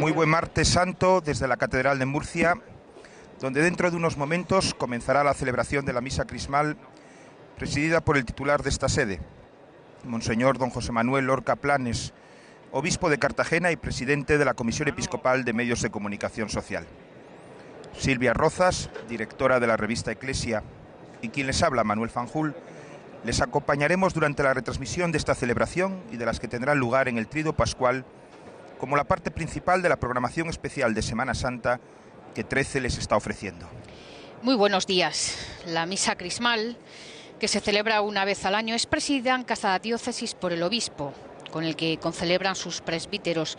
Muy buen martes santo desde la Catedral de Murcia, donde dentro de unos momentos comenzará la celebración de la misa crismal presidida por el titular de esta sede, Monseñor don José Manuel Lorca Planes, obispo de Cartagena y presidente de la Comisión Episcopal de Medios de Comunicación Social. Silvia Rozas, directora de la revista Eclesia, y quien les habla, Manuel Fanjul, les acompañaremos durante la retransmisión de esta celebración y de las que tendrán lugar en el Tríduo Pascual como la parte principal de la programación especial de Semana Santa que 13 les está ofreciendo. Muy buenos días. La misa crismal, que se celebra una vez al año, es presidida en cada diócesis por el obispo, con el que concelebran sus presbíteros.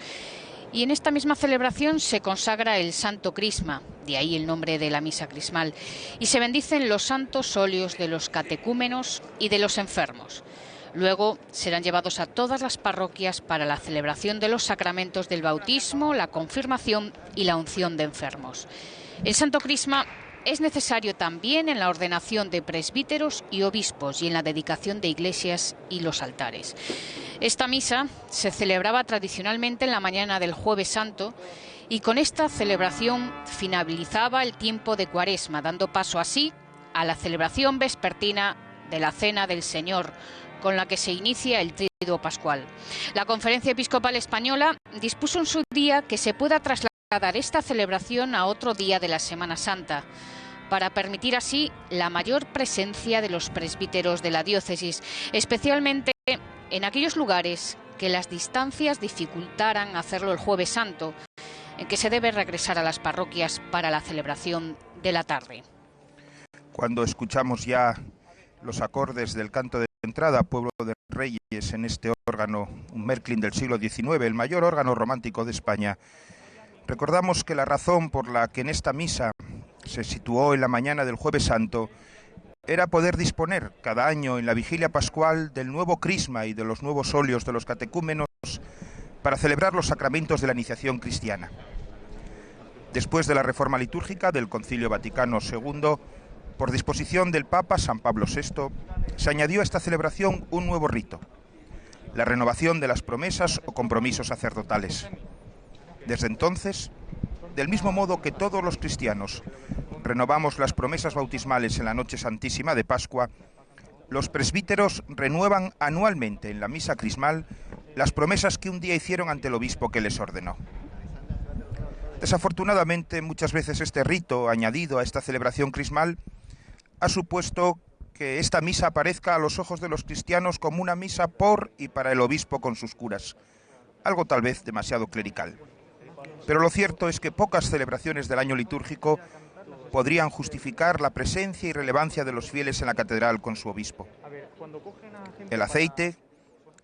Y en esta misma celebración se consagra el Santo Crisma, de ahí el nombre de la misa crismal, y se bendicen los santos óleos de los catecúmenos y de los enfermos. Luego serán llevados a todas las parroquias para la celebración de los sacramentos del bautismo, la confirmación y la unción de enfermos. El Santo Crisma es necesario también en la ordenación de presbíteros y obispos y en la dedicación de iglesias y los altares. Esta misa se celebraba tradicionalmente en la mañana del Jueves Santo y con esta celebración finalizaba el tiempo de Cuaresma, dando paso así a la celebración vespertina de la Cena del Señor, con la que se inicia el Tríduo Pascual. La Conferencia Episcopal Española dispuso en su día que se pueda trasladar esta celebración a otro día de la Semana Santa, para permitir así la mayor presencia de los presbíteros de la diócesis, especialmente en aquellos lugares que las distancias dificultaran hacerlo el Jueves Santo, en que se debe regresar a las parroquias para la celebración de la tarde. Cuando escuchamos ya los acordes del canto de entrada, Pueblo de Reyes, en este órgano, un Märklin del siglo XIX, el mayor órgano romántico de España, recordamos que la razón por la que en esta misa se situó en la mañana del Jueves Santo era poder disponer cada año en la vigilia pascual del nuevo crisma y de los nuevos óleos de los catecúmenos para celebrar los sacramentos de la iniciación cristiana. Después de la reforma litúrgica del Concilio Vaticano II, por disposición del Papa San Pablo VI, se añadió a esta celebración un nuevo rito, la renovación de las promesas o compromisos sacerdotales. Desde entonces, del mismo modo que todos los cristianos renovamos las promesas bautismales en la Noche Santísima de Pascua, los presbíteros renuevan anualmente en la misa crismal las promesas que un día hicieron ante el obispo que les ordenó. Desafortunadamente, muchas veces este rito añadido a esta celebración crismal ha supuesto que esta misa aparezca a los ojos de los cristianos como una misa por y para el obispo con sus curas, algo tal vez demasiado clerical. Pero lo cierto es que pocas celebraciones del año litúrgico podrían justificar la presencia y relevancia de los fieles en la catedral con su obispo. El aceite,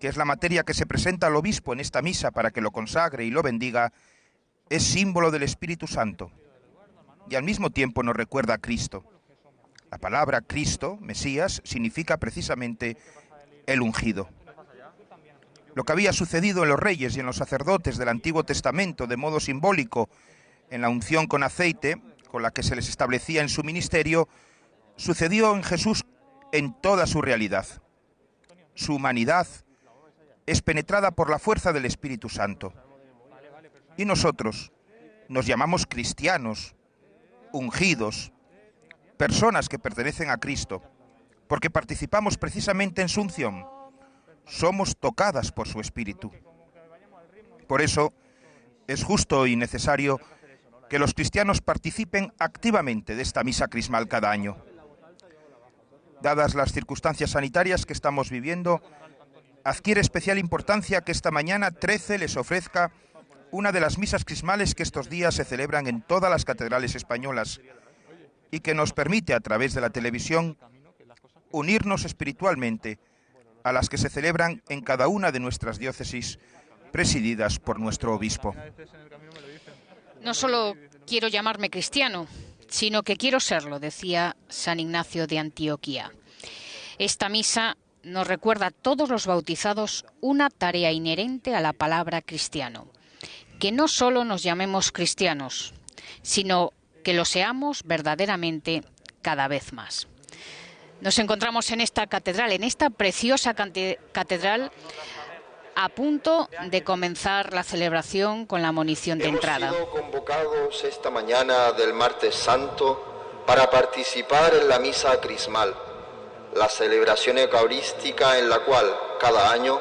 que es la materia que se presenta al obispo en esta misa para que lo consagre y lo bendiga, es símbolo del Espíritu Santo y al mismo tiempo nos recuerda a Cristo. La palabra Cristo, Mesías, significa precisamente el ungido. Lo que había sucedido en los reyes y en los sacerdotes del Antiguo Testamento de modo simbólico en la unción con aceite, con la que se les establecía en su ministerio, sucedió en Jesús en toda su realidad. Su humanidad es penetrada por la fuerza del Espíritu Santo. Y nosotros nos llamamos cristianos, ungidos, personas que pertenecen a Cristo, porque participamos precisamente en su unción. Somos tocadas por su Espíritu. Por eso es justo y necesario que los cristianos participen activamente de esta misa crismal cada año. Dadas las circunstancias sanitarias que estamos viviendo, adquiere especial importancia que esta mañana 13 les ofrezca una de las misas crismales que estos días se celebran en todas las catedrales españolas y que nos permite, a través de la televisión, unirnos espiritualmente a las que se celebran en cada una de nuestras diócesis presididas por nuestro obispo. No solo quiero llamarme cristiano, sino que quiero serlo, decía San Ignacio de Antioquía. Esta misa nos recuerda a todos los bautizados una tarea inherente a la palabra cristiano, que no solo nos llamemos cristianos, sino que lo seamos verdaderamente cada vez más. Nos encontramos en esta catedral, en esta preciosa catedral, a punto de comenzar la celebración con la monición de entrada. Hemos sido convocados esta mañana del Martes Santo para participar en la misa crismal, la celebración eucarística en la cual, cada año,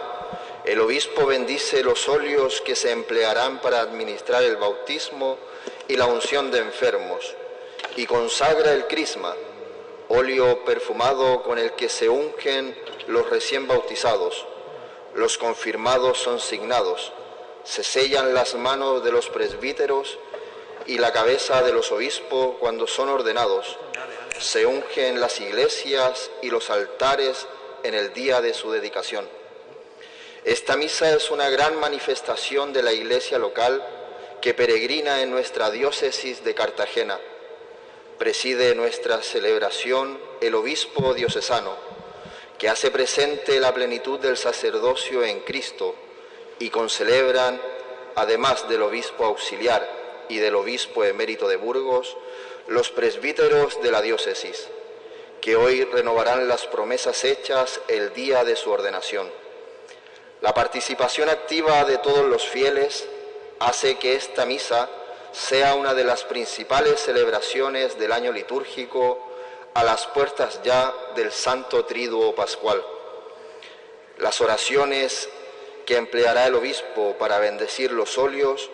el obispo bendice los óleos que se emplearán para administrar el bautismo y la unción de enfermos, y consagra el crisma, óleo perfumado con el que se ungen los recién bautizados. Los confirmados son signados, se sellan las manos de los presbíteros y la cabeza de los obispos cuando son ordenados. Se ungen las iglesias y los altares en el día de su dedicación. Esta misa es una gran manifestación de la iglesia local que peregrina en nuestra diócesis de Cartagena. Preside nuestra celebración el obispo diocesano, que hace presente la plenitud del sacerdocio en Cristo, y concelebran, además del obispo auxiliar y del obispo emérito de Burgos, los presbíteros de la diócesis, que hoy renovarán las promesas hechas el día de su ordenación. La participación activa de todos los fieles hace que esta misa sea una de las principales celebraciones del año litúrgico a las puertas ya del Santo Triduo Pascual. Las oraciones que empleará el obispo para bendecir los óleos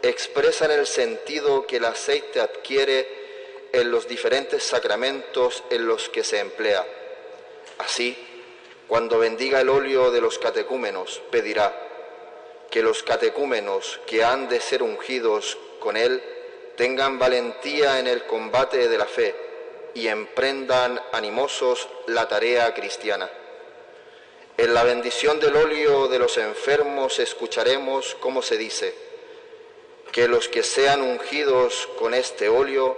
expresan el sentido que el aceite adquiere en los diferentes sacramentos en los que se emplea. Así, cuando bendiga el óleo de los catecúmenos, pedirá que los catecúmenos que han de ser ungidos con él tengan valentía en el combate de la fe y emprendan animosos la tarea cristiana. En la bendición del óleo de los enfermos escucharemos cómo se dice: que los que sean ungidos con este óleo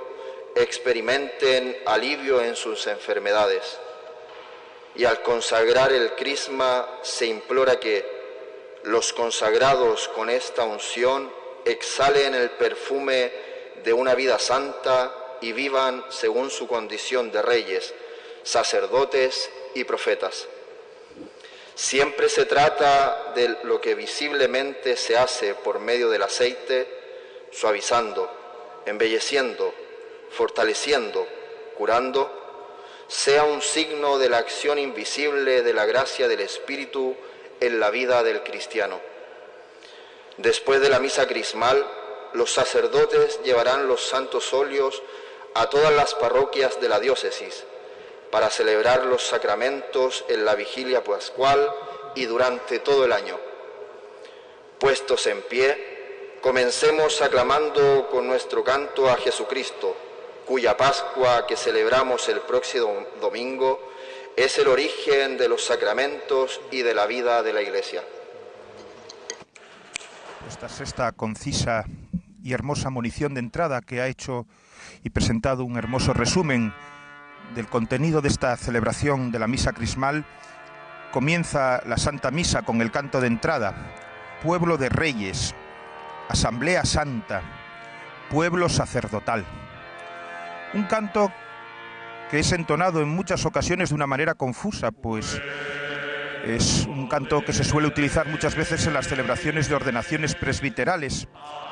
experimenten alivio en sus enfermedades. Y al consagrar el crisma se implora que los consagrados con esta unción exhalen el perfume de una vida santa y vivan según su condición de reyes, sacerdotes y profetas. Siempre se trata de lo que visiblemente se hace por medio del aceite, suavizando, embelleciendo, fortaleciendo, curando, sea un signo de la acción invisible de la gracia del Espíritu en la vida del cristiano. Después de la misa crismal, los sacerdotes llevarán los santos óleos a todas las parroquias de la diócesis para celebrar los sacramentos en la vigilia pascual y durante todo el año. Puestos en pie, comencemos aclamando con nuestro canto a Jesucristo, cuya Pascua que celebramos el próximo domingo es el origen de los sacramentos y de la vida de la Iglesia. Esta concisa y hermosa monición de entrada que ha hecho y presentado un hermoso resumen del contenido de esta celebración de la misa crismal. Comienza la Santa Misa con el canto de entrada: pueblo de reyes, asamblea santa, pueblo sacerdotal. Un canto que es entonado en muchas ocasiones de una manera confusa, pues es un canto que se suele utilizar muchas veces en las celebraciones de ordenaciones presbiterales,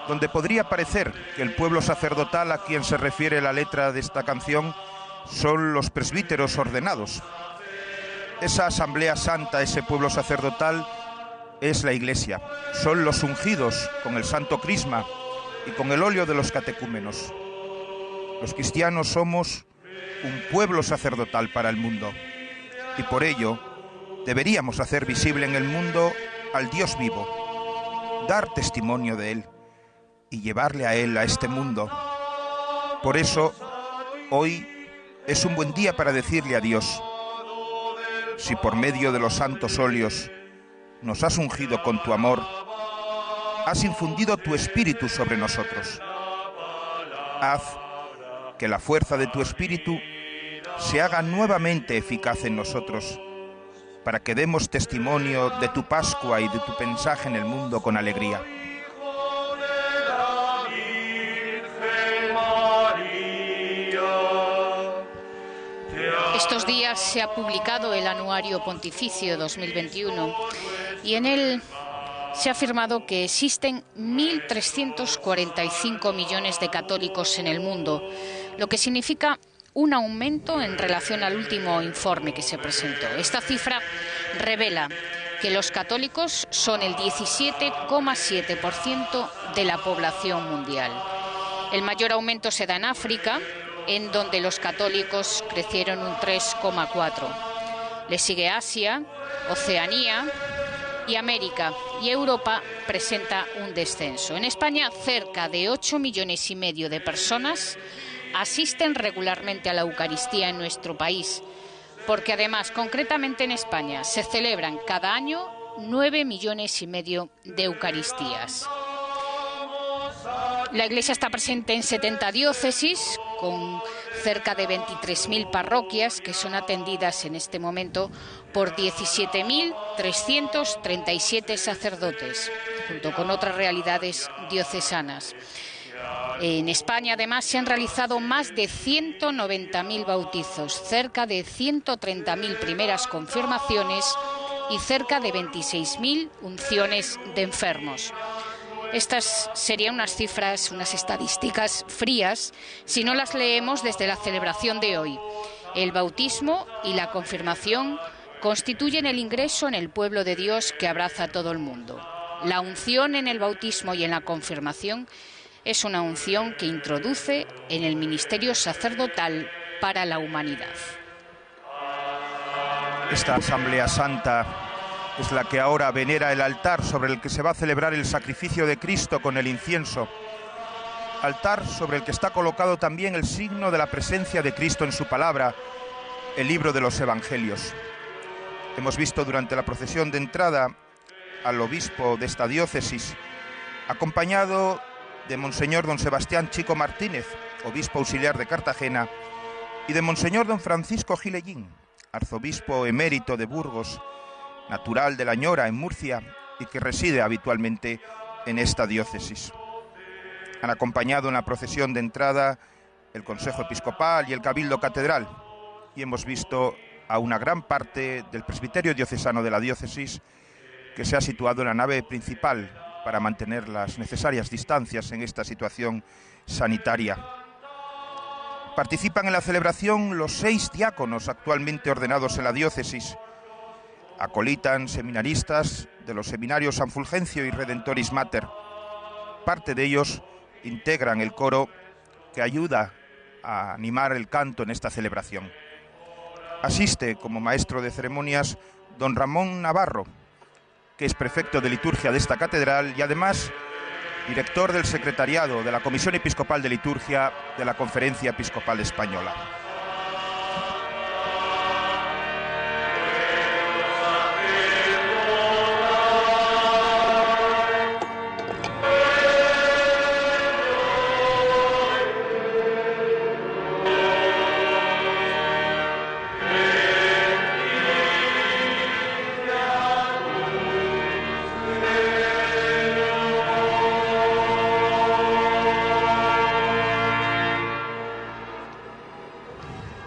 donde podría parecer que el pueblo sacerdotal a quien se refiere la letra de esta canción son los presbíteros ordenados. Esa asamblea santa, ese pueblo sacerdotal, es la Iglesia. Son los ungidos con el santo crisma y con el óleo de los catecúmenos. Los cristianos somos un pueblo sacerdotal para el mundo, y por ello deberíamos hacer visible en el mundo al Dios vivo, dar testimonio de Él y llevarle a Él a este mundo. Por eso, hoy es un buen día para decirle a Dios: si por medio de los santos óleos nos has ungido con tu amor, has infundido tu espíritu sobre nosotros. Haz que la fuerza de tu espíritu se haga nuevamente eficaz en nosotros, para que demos testimonio de tu Pascua y de tu mensaje en el mundo con alegría. Estos días se ha publicado el Anuario Pontificio 2021 y en él se ha afirmado que existen 1.345 millones de católicos en el mundo, lo que significa un aumento en relación al último informe que se presentó. Esta cifra revela que los católicos son el 17,7% de la población mundial. El mayor aumento se da en África, en donde los católicos crecieron un 3,4%. Le sigue Asia, Oceanía y América, y Europa presenta un descenso. En España, cerca de 8,5 millones de personas asisten regularmente a la Eucaristía en nuestro país, porque además, concretamente en España, se celebran cada año 9,5 millones de Eucaristías. La Iglesia está presente en 70 diócesis, con cerca de 23.000 parroquias que son atendidas en este momento por 17.337 sacerdotes, junto con otras realidades diocesanas. En España, además, se han realizado más de 190.000 bautizos, cerca de 130.000 primeras confirmaciones y cerca de 26.000 unciones de enfermos. Estas serían unas cifras, unas estadísticas frías, si no las leemos desde la celebración de hoy. El bautismo y la confirmación constituyen el ingreso en el pueblo de Dios que abraza a todo el mundo. La unción en el bautismo y en la confirmación es una unción que introduce en el ministerio sacerdotal para la humanidad. Esta Asamblea Santa es la que ahora venera el altar sobre el que se va a celebrar el sacrificio de Cristo con el incienso. Altar sobre el que está colocado también el signo de la presencia de Cristo en su palabra, el libro de los Evangelios. Hemos visto durante la procesión de entrada al obispo de esta diócesis, acompañado de Monseñor don Sebastián Chico Martínez, obispo auxiliar de Cartagena, y de Monseñor don Francisco Gilellín, arzobispo emérito de Burgos, natural de La Ñora, en Murcia, y que reside habitualmente en esta diócesis. Han acompañado en la procesión de entrada el Consejo Episcopal y el Cabildo Catedral, y hemos visto a una gran parte del presbiterio diocesano de la diócesis que se ha situado en la nave principal para mantener las necesarias distancias en esta situación sanitaria. Participan en la celebración los 6 diáconos actualmente ordenados en la diócesis. Acolitan seminaristas de los seminarios San Fulgencio y Redentoris Mater. Parte de ellos integran el coro que ayuda a animar el canto en esta celebración. Asiste como maestro de ceremonias don Ramón Navarro, que es prefecto de liturgia de esta catedral y además director del secretariado de la Comisión Episcopal de Liturgia de la Conferencia Episcopal Española.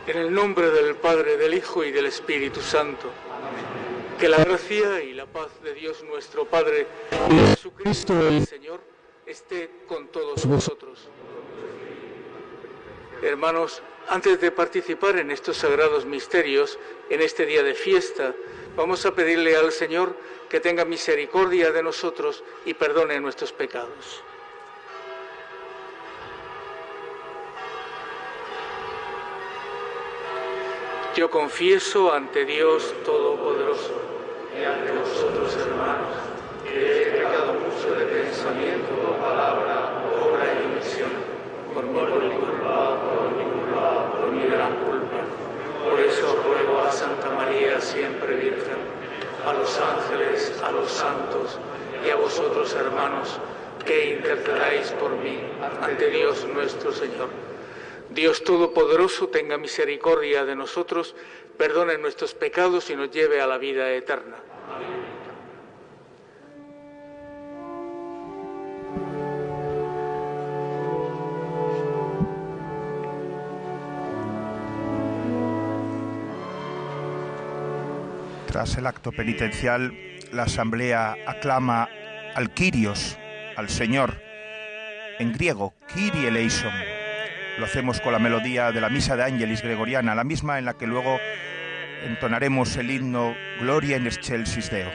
En el nombre del Padre, del Hijo y del Espíritu Santo. Que la gracia y la paz de Dios nuestro Padre y de Jesucristo el Señor esté con todos vosotros. Hermanos, antes de participar en estos sagrados misterios, en este día de fiesta, vamos a pedirle al Señor que tenga misericordia de nosotros y perdone nuestros pecados. Yo confieso ante Dios Todopoderoso y ante vosotros, hermanos, que he pecado mucho de pensamiento, palabra, obra y omisión, por mi culpa, por mi gran culpa. Por eso ruego a Santa María, siempre Virgen, a los ángeles, a los santos y a vosotros, hermanos, que intercedáis por mí ante Dios nuestro Señor. Dios Todopoderoso tenga misericordia de nosotros, perdone nuestros pecados y nos lleve a la vida eterna. Amén. Tras el acto penitencial, la Asamblea aclama al Kyrios, al Señor, en griego, Kyrie eleison. Lo hacemos con la melodía de la Misa de Angelis gregoriana, la misma en la que luego entonaremos el himno Gloria in excelsis Deo.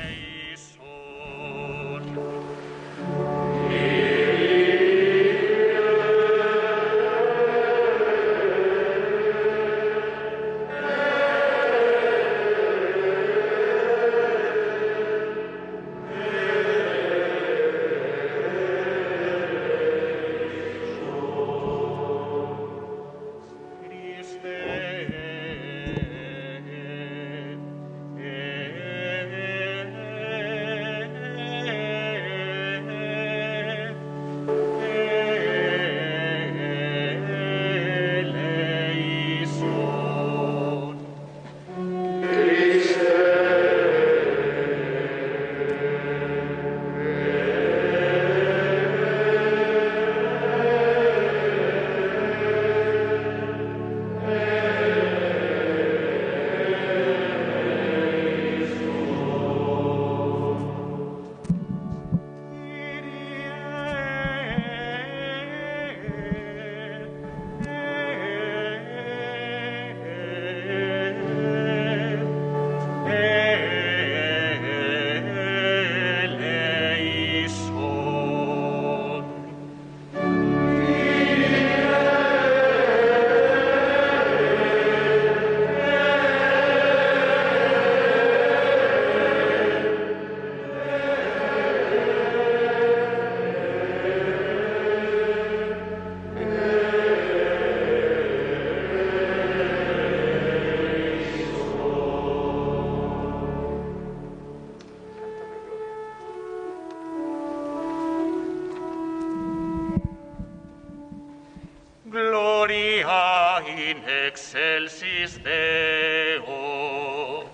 Gloria in excelsis Deo.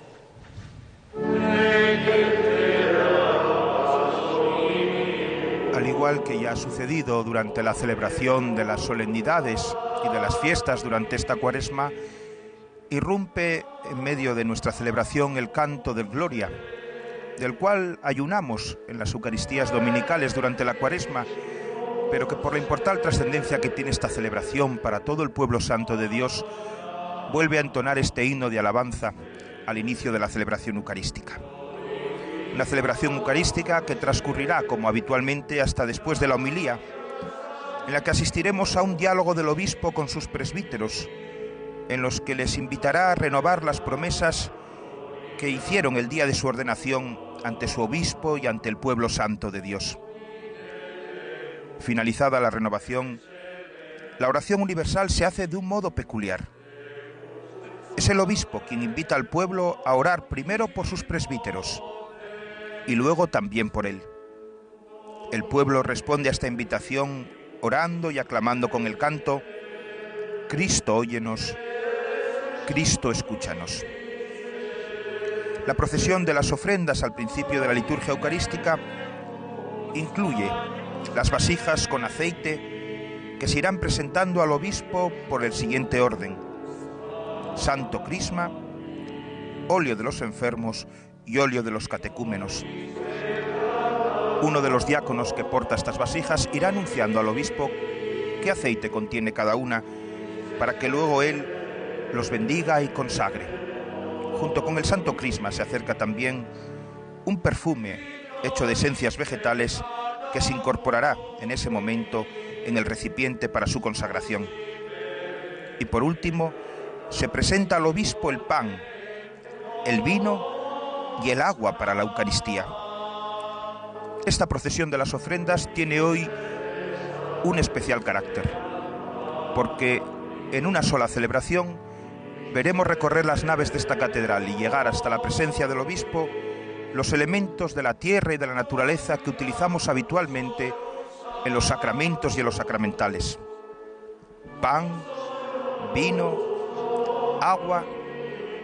Al igual que ya ha sucedido durante la celebración de las solemnidades y de las fiestas durante esta Cuaresma, irrumpe en medio de nuestra celebración el canto del Gloria, del cual ayunamos en las Eucaristías dominicales durante la Cuaresma, pero que por la importante trascendencia que tiene esta celebración para todo el pueblo santo de Dios, vuelve a entonar este himno de alabanza al inicio de la celebración eucarística. Una celebración eucarística que transcurrirá, como habitualmente, hasta después de la homilía, en la que asistiremos a un diálogo del obispo con sus presbíteros, en los que les invitará a renovar las promesas que hicieron el día de su ordenación ante su obispo y ante el pueblo santo de Dios. Finalizada la renovación, la oración universal se hace de un modo peculiar. Es el obispo quien invita al pueblo a orar primero por sus presbíteros y luego también por él. El pueblo responde a esta invitación orando y aclamando con el canto: Cristo, óyenos, Cristo, escúchanos. La procesión de las ofrendas al principio de la liturgia eucarística incluye las vasijas con aceite que se irán presentando al obispo por el siguiente orden: santo crisma, óleo de los enfermos y óleo de los catecúmenos. Uno de los diáconos que porta estas vasijas irá anunciando al obispo qué aceite contiene cada una, para que luego él los bendiga y consagre. Junto con el santo crisma se acerca también un perfume hecho de esencias vegetales que se incorporará en ese momento en el recipiente para su consagración. Y por último, se presenta al obispo el pan, el vino y el agua para la Eucaristía. Esta procesión de las ofrendas tiene hoy un especial carácter, porque en una sola celebración veremos recorrer las naves de esta catedral y llegar hasta la presencia del obispo los elementos de la tierra y de la naturaleza que utilizamos habitualmente en los sacramentos y en los sacramentales: pan, vino, agua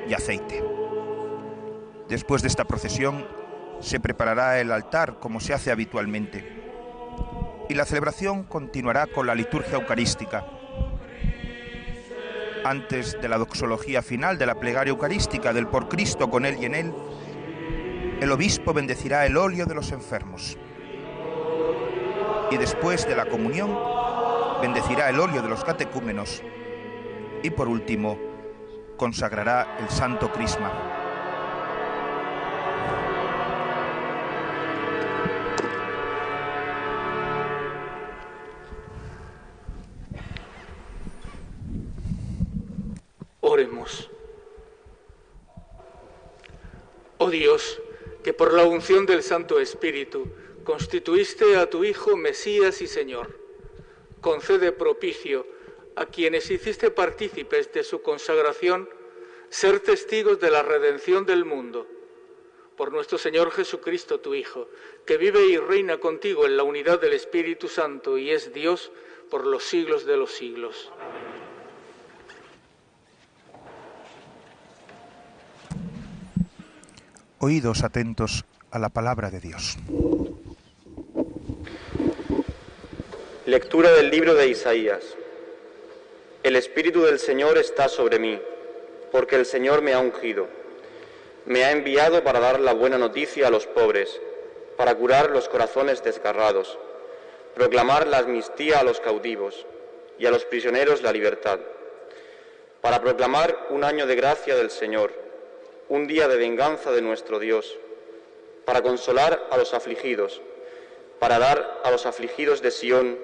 y aceite. Después de esta procesión se preparará el altar como se hace habitualmente y la celebración continuará con la liturgia eucarística. Antes de la doxología final de la plegaria eucarística del por Cristo, con él y en él, el obispo bendecirá el óleo de los enfermos. y después de la comunión bendecirá el óleo de los catecúmenos y por último consagrará el santo crisma. Oremos. Oh Dios, que por la unción del Santo Espíritu constituiste a tu Hijo Mesías y Señor, concede propicio a quienes hiciste partícipes de su consagración ser testigos de la redención del mundo. Por nuestro Señor Jesucristo, tu Hijo, que vive y reina contigo en la unidad del Espíritu Santo y es Dios por los siglos de los siglos. Oídos atentos a la palabra de Dios. Lectura del libro de Isaías. El Espíritu del Señor está sobre mí, porque el Señor me ha ungido. Me ha enviado para dar la buena noticia a los pobres, para curar los corazones desgarrados, proclamar la amnistía a los cautivos y a los prisioneros la libertad, para proclamar un año de gracia del Señor, un día de venganza de nuestro Dios, para consolar a los afligidos, para dar a los afligidos de Sión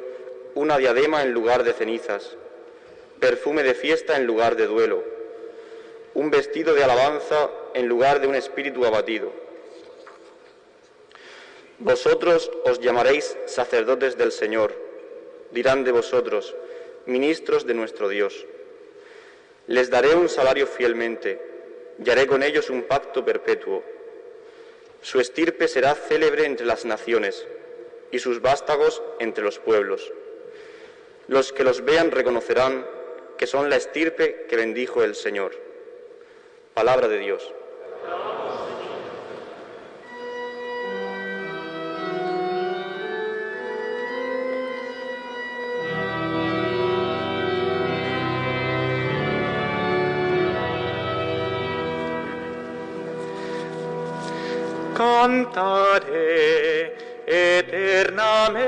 una diadema en lugar de cenizas, perfume de fiesta en lugar de duelo, un vestido de alabanza en lugar de un espíritu abatido. Vosotros os llamaréis sacerdotes del Señor, dirán de vosotros, ministros de nuestro Dios. Les daré un salario fielmente, y haré con ellos un pacto perpetuo. Su estirpe será célebre entre las naciones, y sus vástagos entre los pueblos. Los que los vean reconocerán que son la estirpe que bendijo el Señor. Palabra de Dios. Cantaré eternamente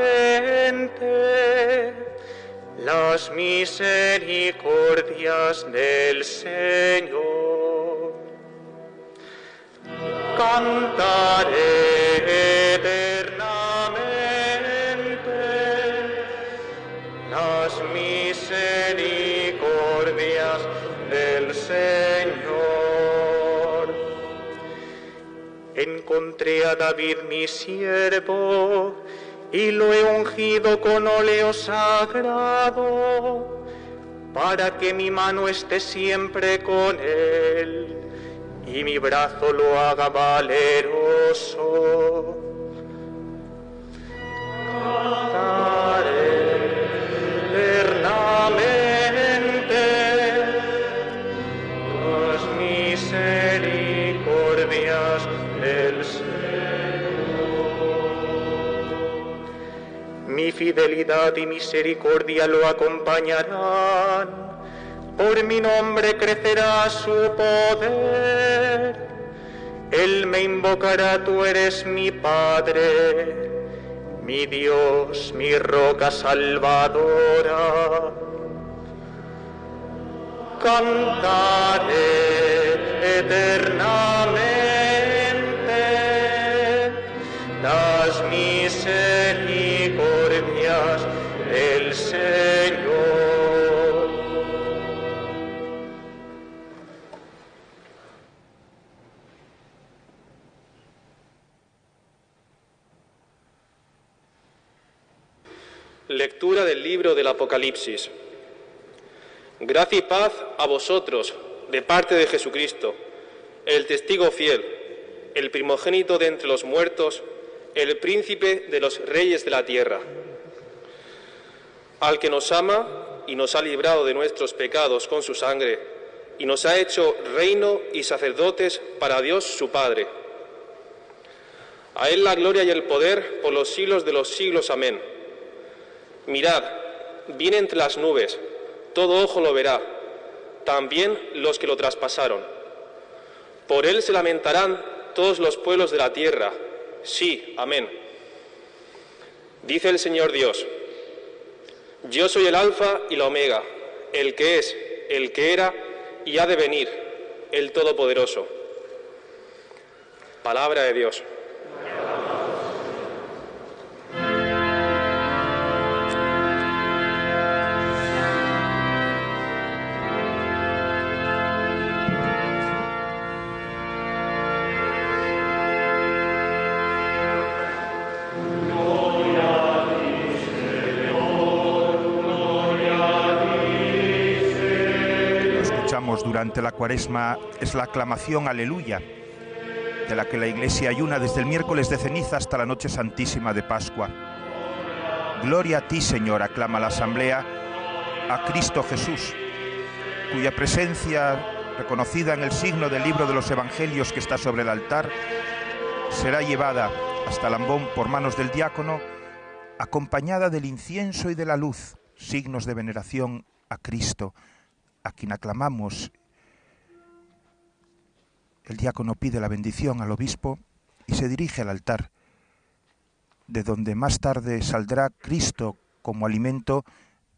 las misericordias del Señor. Cantaré eternamente las misericordias del Señor. Encontré a David mi siervo, y lo he ungido con óleo sagrado, para que mi mano esté siempre con él, y mi brazo lo haga valeroso. Cantaré eternamente las misericordias del Señor. Mi fidelidad y misericordia lo acompañarán. Por mi nombre crecerá su poder. Él me invocará, tú eres mi Padre, mi Dios, mi roca salvadora. Cantaré eternamente las misericordias del Señor. Lectura del libro del Apocalipsis. Gracia y paz a vosotros, de parte de Jesucristo, el testigo fiel, el primogénito de entre los muertos, el príncipe de los reyes de la tierra. Al que nos ama y nos ha librado de nuestros pecados con su sangre, y nos ha hecho reino y sacerdotes para Dios su Padre. A él la gloria y el poder por los siglos de los siglos. Amén. Mirad, viene entre las nubes, todo ojo lo verá, también los que lo traspasaron. Por él se lamentarán todos los pueblos de la tierra. Sí, amén. Dice el Señor Dios: yo soy el Alfa y la Omega, el que es, el que era y ha de venir, el Todopoderoso. Palabra de Dios. Durante la Cuaresma es la aclamación Aleluya, de la que la Iglesia ayuna desde el miércoles de ceniza hasta la noche santísima de Pascua. Gloria a ti, Señor, aclama la Asamblea, a Cristo Jesús, cuya presencia, reconocida en el signo del libro de los Evangelios que está sobre el altar, será llevada hasta el ambón por manos del diácono, acompañada del incienso y de la luz, signos de veneración a Cristo, a quien aclamamos. El diácono pide la bendición al obispo y se dirige al altar, de donde más tarde saldrá Cristo como alimento,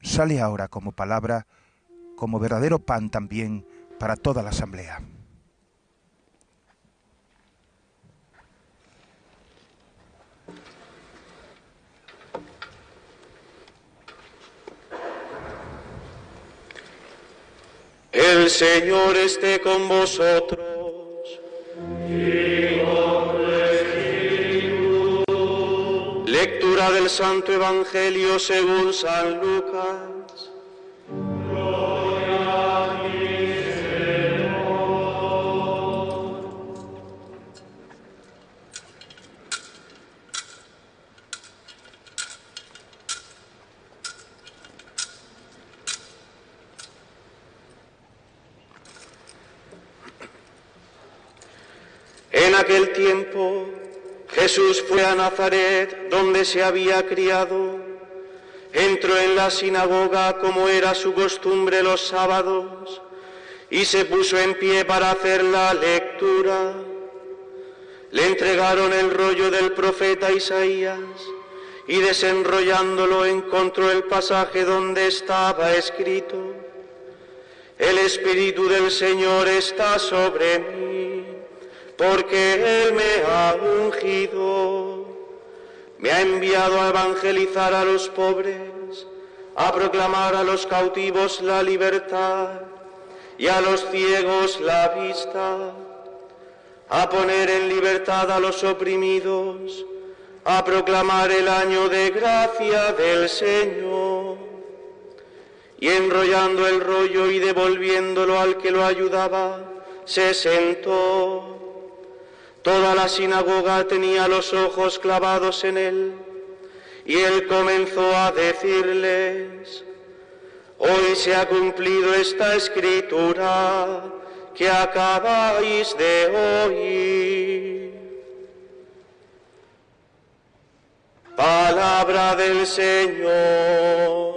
sale ahora como palabra, como verdadero pan también para toda la asamblea. El Señor esté con vosotros. Y con tu espíritu. Lectura del Santo Evangelio según San Lucas. Gloria a ti, Señor. En aquel tiempo, Jesús fue a Nazaret, donde se había criado. Entró en la sinagoga, como era su costumbre los sábados, y se puso en pie para hacer la lectura. Le entregaron el rollo del profeta Isaías, y desenrollándolo encontró el pasaje donde estaba escrito: el Espíritu del Señor está sobre mí, porque Él me ha ungido, me ha enviado a evangelizar a los pobres, a proclamar a los cautivos la libertad y a los ciegos la vista, a poner en libertad a los oprimidos, a proclamar el año de gracia del Señor. Y enrollando el rollo y devolviéndolo al que lo ayudaba, se sentó. Toda la sinagoga tenía los ojos clavados en él, y él comenzó a decirles: hoy se ha cumplido esta escritura que acabáis de oír. Palabra del Señor.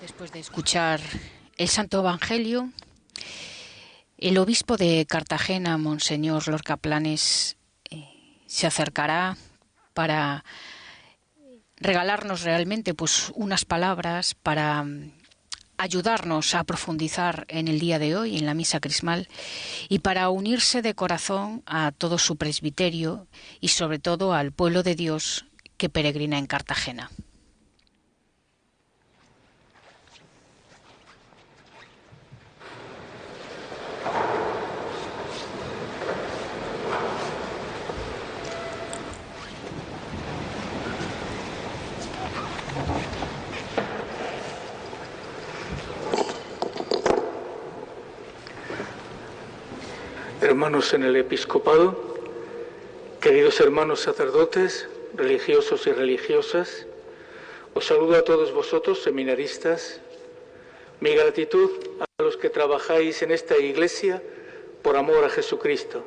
Después de escuchar el Santo Evangelio, el obispo de Cartagena, Monseñor Lorca Planes, se acercará para regalarnos realmente pues unas palabras para ayudarnos a profundizar en el día de hoy, en la misa crismal, y para unirse de corazón a todo su presbiterio y sobre todo al pueblo de Dios que peregrina en Cartagena. Hermanos en el episcopado, queridos hermanos sacerdotes, religiosos y religiosas, os saludo a todos vosotros, seminaristas. Mi gratitud a los que trabajáis en esta iglesia por amor a Jesucristo.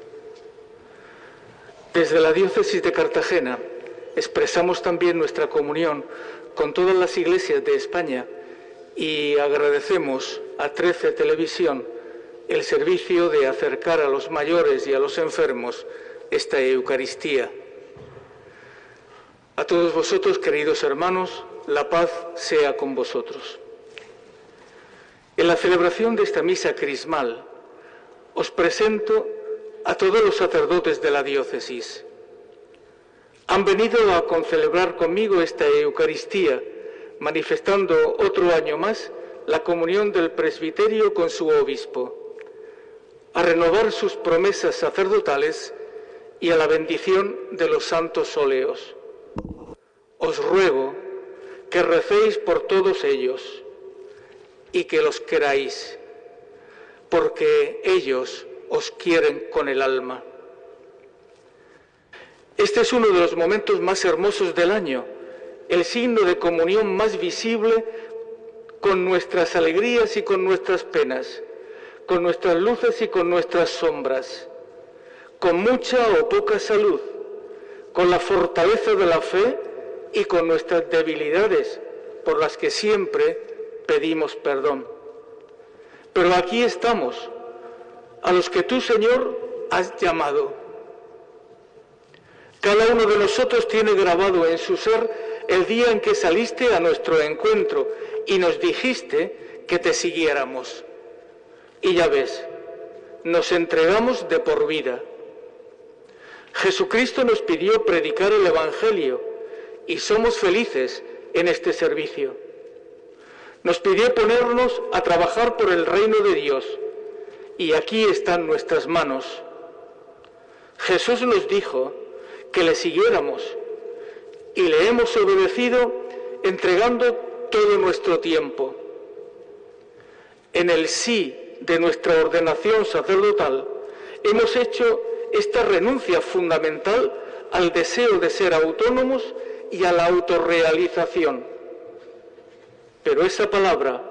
Desde la diócesis de Cartagena expresamos también nuestra comunión con todas las iglesias de España y agradecemos a 13 Televisión el servicio de acercar a los mayores y a los enfermos esta Eucaristía. A todos vosotros, queridos hermanos, la paz sea con vosotros. En la celebración de esta misa crismal, os presento a todos los sacerdotes de la diócesis. Han venido a concelebrar conmigo esta Eucaristía, manifestando otro año más la comunión del presbiterio con su obispo, a renovar sus promesas sacerdotales y a la bendición de los santos óleos. Os ruego que recéis por todos ellos y que los queráis, porque ellos os quieren con el alma. Este es uno de los momentos más hermosos del año, el signo de comunión más visible con nuestras alegrías y con nuestras penas, con nuestras luces y con nuestras sombras, con mucha o poca salud, con la fortaleza de la fe y con nuestras debilidades, por las que siempre pedimos perdón. Pero aquí estamos, a los que tú, Señor, has llamado. Cada uno de nosotros tiene grabado en su ser el día en que saliste a nuestro encuentro y nos dijiste que te siguiéramos. Y ya ves, nos entregamos de por vida. Jesucristo nos pidió predicar el Evangelio y somos felices en este servicio. Nos pidió ponernos a trabajar por el reino de Dios y aquí están nuestras manos. Jesús nos dijo que le siguiéramos y le hemos obedecido entregando todo nuestro tiempo. En el sí de nuestra ordenación sacerdotal hemos hecho esta renuncia fundamental al deseo de ser autónomos y a la autorrealización. Pero esa palabra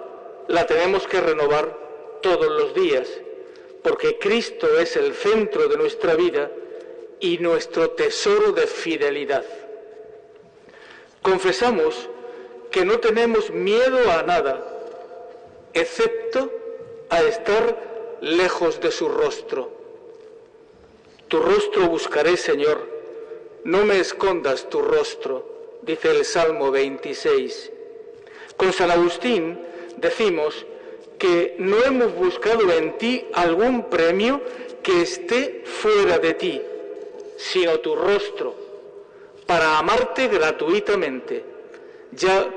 la tenemos que renovar todos los días, porque Cristo es el centro de nuestra vida y nuestro tesoro de fidelidad. Confesamos que no tenemos miedo a nada, excepto a estar lejos de su rostro. Tu rostro buscaré, Señor, no me escondas tu rostro, dice el Salmo 26. Con San Agustín decimos que no hemos buscado en ti algún premio que esté fuera de ti, sino tu rostro, para amarte gratuitamente, ya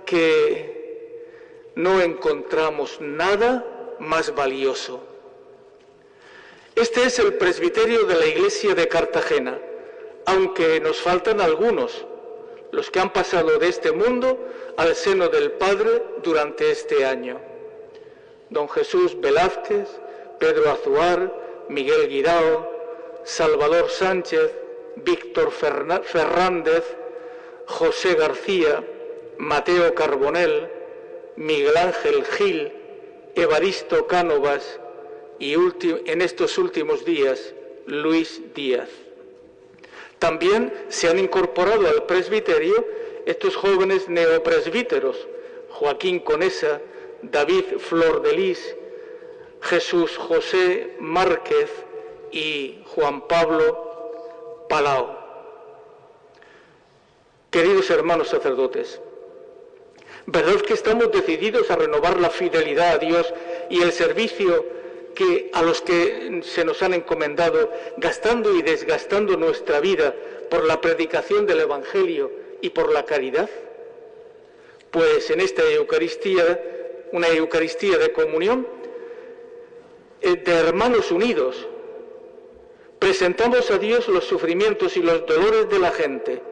que no encontramos nada más valioso. Este es el presbiterio de la Iglesia de Cartagena, aunque nos faltan algunos, los que han pasado de este mundo al seno del Padre durante este año. Don Jesús Velázquez, Pedro Azuar, Miguel Guirao, Salvador Sánchez, Víctor Fernández, José García, Mateo Carbonell, Miguel Ángel Gil, Evaristo Cánovas y en estos últimos días Luis Díaz. También se han incorporado al presbiterio estos jóvenes neopresbíteros, Joaquín Conesa, David Flor de Lis, Jesús José Márquez y Juan Pablo Palau. Queridos hermanos sacerdotes, ¿verdad que estamos decididos a renovar la fidelidad a Dios y el servicio a los que se nos han encomendado, gastando y desgastando nuestra vida por la predicación del Evangelio y por la caridad? Pues en esta Eucaristía, una Eucaristía de comunión, de hermanos unidos, presentamos a Dios los sufrimientos y los dolores de la gente,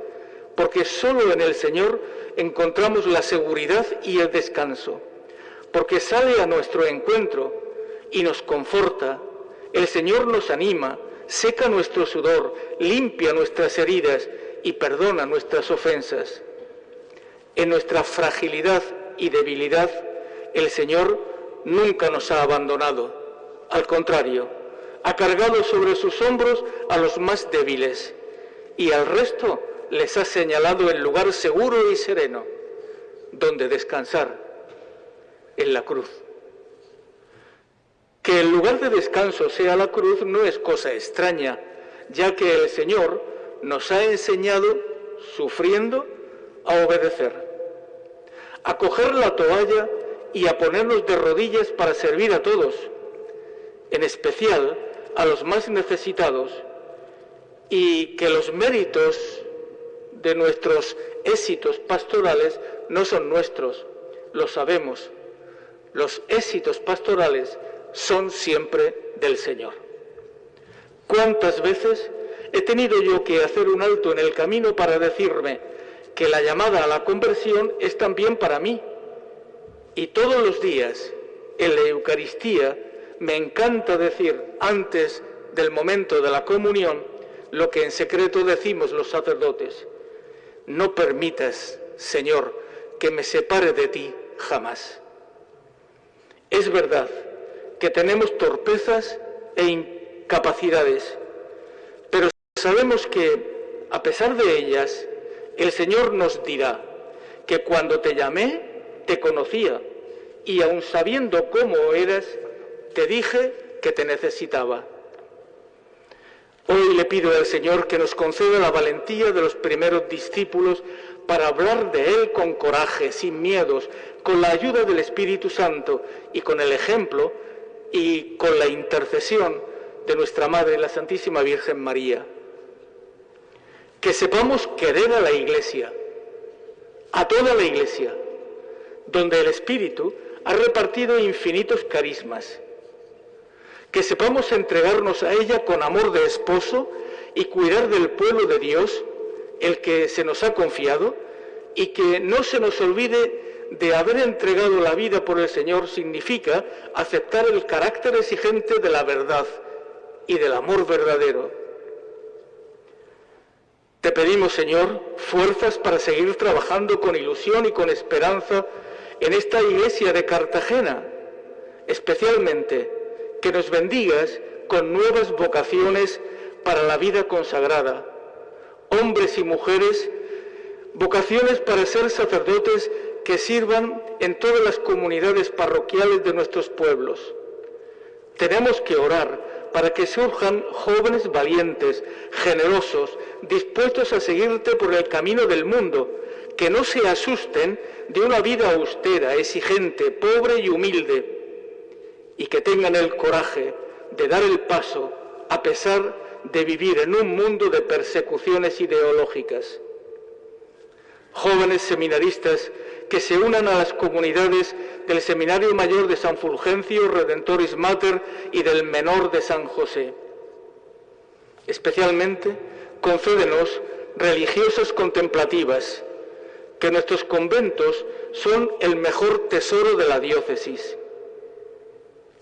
porque solo en el Señor encontramos la seguridad y el descanso, porque sale a nuestro encuentro y nos conforta. El Señor nos anima, seca nuestro sudor, limpia nuestras heridas y perdona nuestras ofensas. En nuestra fragilidad y debilidad, el Señor nunca nos ha abandonado. Al contrario, ha cargado sobre sus hombros a los más débiles y al resto les ha señalado el lugar seguro y sereno donde descansar, en la cruz. Que el lugar de descanso sea la cruz no es cosa extraña, ya que el Señor nos ha enseñado, sufriendo, a obedecer, a coger la toalla y a ponernos de rodillas para servir a todos, en especial a los más necesitados, y que los méritos de nuestros éxitos pastorales no son nuestros, lo sabemos. Los éxitos pastorales son siempre del Señor. ¿Cuántas veces he tenido yo que hacer un alto en el camino para decirme que la llamada a la conversión es también para mí? Y todos los días, en la Eucaristía, me encanta decir, antes del momento de la comunión, lo que en secreto decimos los sacerdotes: no permitas, Señor, que me separe de ti jamás. Es verdad que tenemos torpezas e incapacidades, pero sabemos que, a pesar de ellas, el Señor nos dirá que cuando te llamé, te conocía, y aun sabiendo cómo eras, te dije que te necesitaba. Hoy le pido al Señor que nos conceda la valentía de los primeros discípulos para hablar de Él con coraje, sin miedos, con la ayuda del Espíritu Santo y con el ejemplo y con la intercesión de nuestra Madre, la Santísima Virgen María. Que sepamos querer a la Iglesia, a toda la Iglesia, donde el Espíritu ha repartido infinitos carismas. Que sepamos entregarnos a ella con amor de esposo y cuidar del pueblo de Dios, el que se nos ha confiado, y que no se nos olvide de haber entregado la vida por el Señor significa aceptar el carácter exigente de la verdad y del amor verdadero. Te pedimos, Señor, fuerzas para seguir trabajando con ilusión y con esperanza en esta iglesia de Cartagena, especialmente que nos bendigas con nuevas vocaciones para la vida consagrada, hombres y mujeres, vocaciones para ser sacerdotes que sirvan en todas las comunidades parroquiales de nuestros pueblos. Tenemos que orar para que surjan jóvenes valientes, generosos, dispuestos a seguirte por el camino del mundo, que no se asusten de una vida austera, exigente, pobre y humilde, y que tengan el coraje de dar el paso a pesar de vivir en un mundo de persecuciones ideológicas. Jóvenes seminaristas que se unan a las comunidades del Seminario Mayor de San Fulgencio, Redentoris Mater y del Menor de San José. Especialmente, concédenos religiosas contemplativas, que nuestros conventos son el mejor tesoro de la diócesis.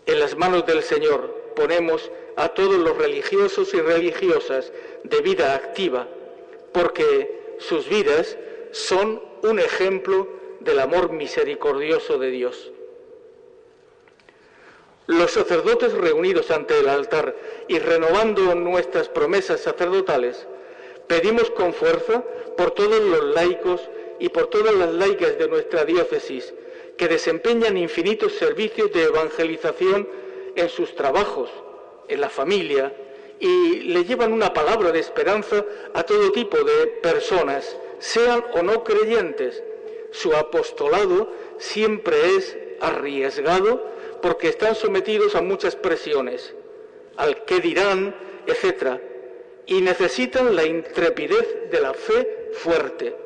En las manos del Señor ponemos a todos los religiosos y religiosas de vida activa, porque sus vidas son un ejemplo del amor misericordioso de Dios. Los sacerdotes reunidos ante el altar y renovando nuestras promesas sacerdotales, pedimos con fuerza por todos los laicos y por todas las laicas de nuestra diócesis, que desempeñan infinitos servicios de evangelización en sus trabajos, en la familia, y le llevan una palabra de esperanza a todo tipo de personas, sean o no creyentes. Su apostolado siempre es arriesgado porque están sometidos a muchas presiones, al qué dirán, etc., y necesitan la intrepidez de la fe fuerte.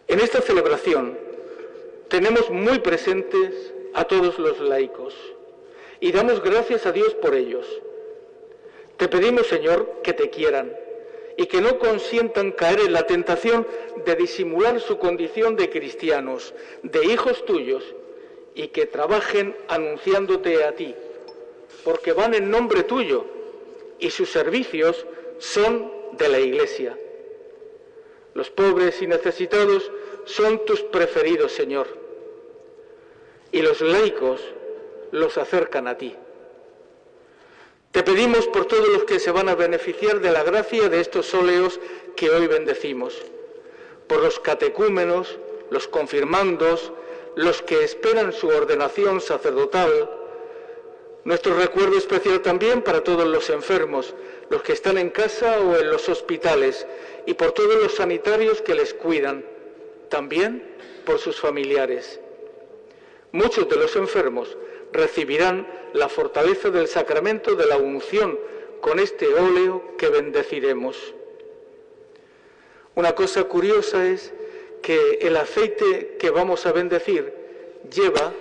En esta celebración tenemos muy presentes a todos los laicos y damos gracias a Dios por ellos. Te pedimos, Señor, que te quieran y que no consientan caer en la tentación de disimular su condición de cristianos, de hijos tuyos, y que trabajen anunciándote a ti, porque van en nombre tuyo y sus servicios son de la Iglesia. Los pobres y necesitados son tus preferidos, Señor, y los laicos los acercan a ti. Te pedimos por todos los que se van a beneficiar de la gracia de estos óleos que hoy bendecimos, por los catecúmenos, los confirmandos, los que esperan su ordenación sacerdotal, Nuestro recuerdo especial también para todos los enfermos, los que están en casa o en los hospitales, y por todos los sanitarios que les cuidan, también por sus familiares. Muchos de los enfermos recibirán la fortaleza del sacramento de la unción con este óleo que bendeciremos. Una cosa curiosa es que el aceite que vamos a bendecir lleva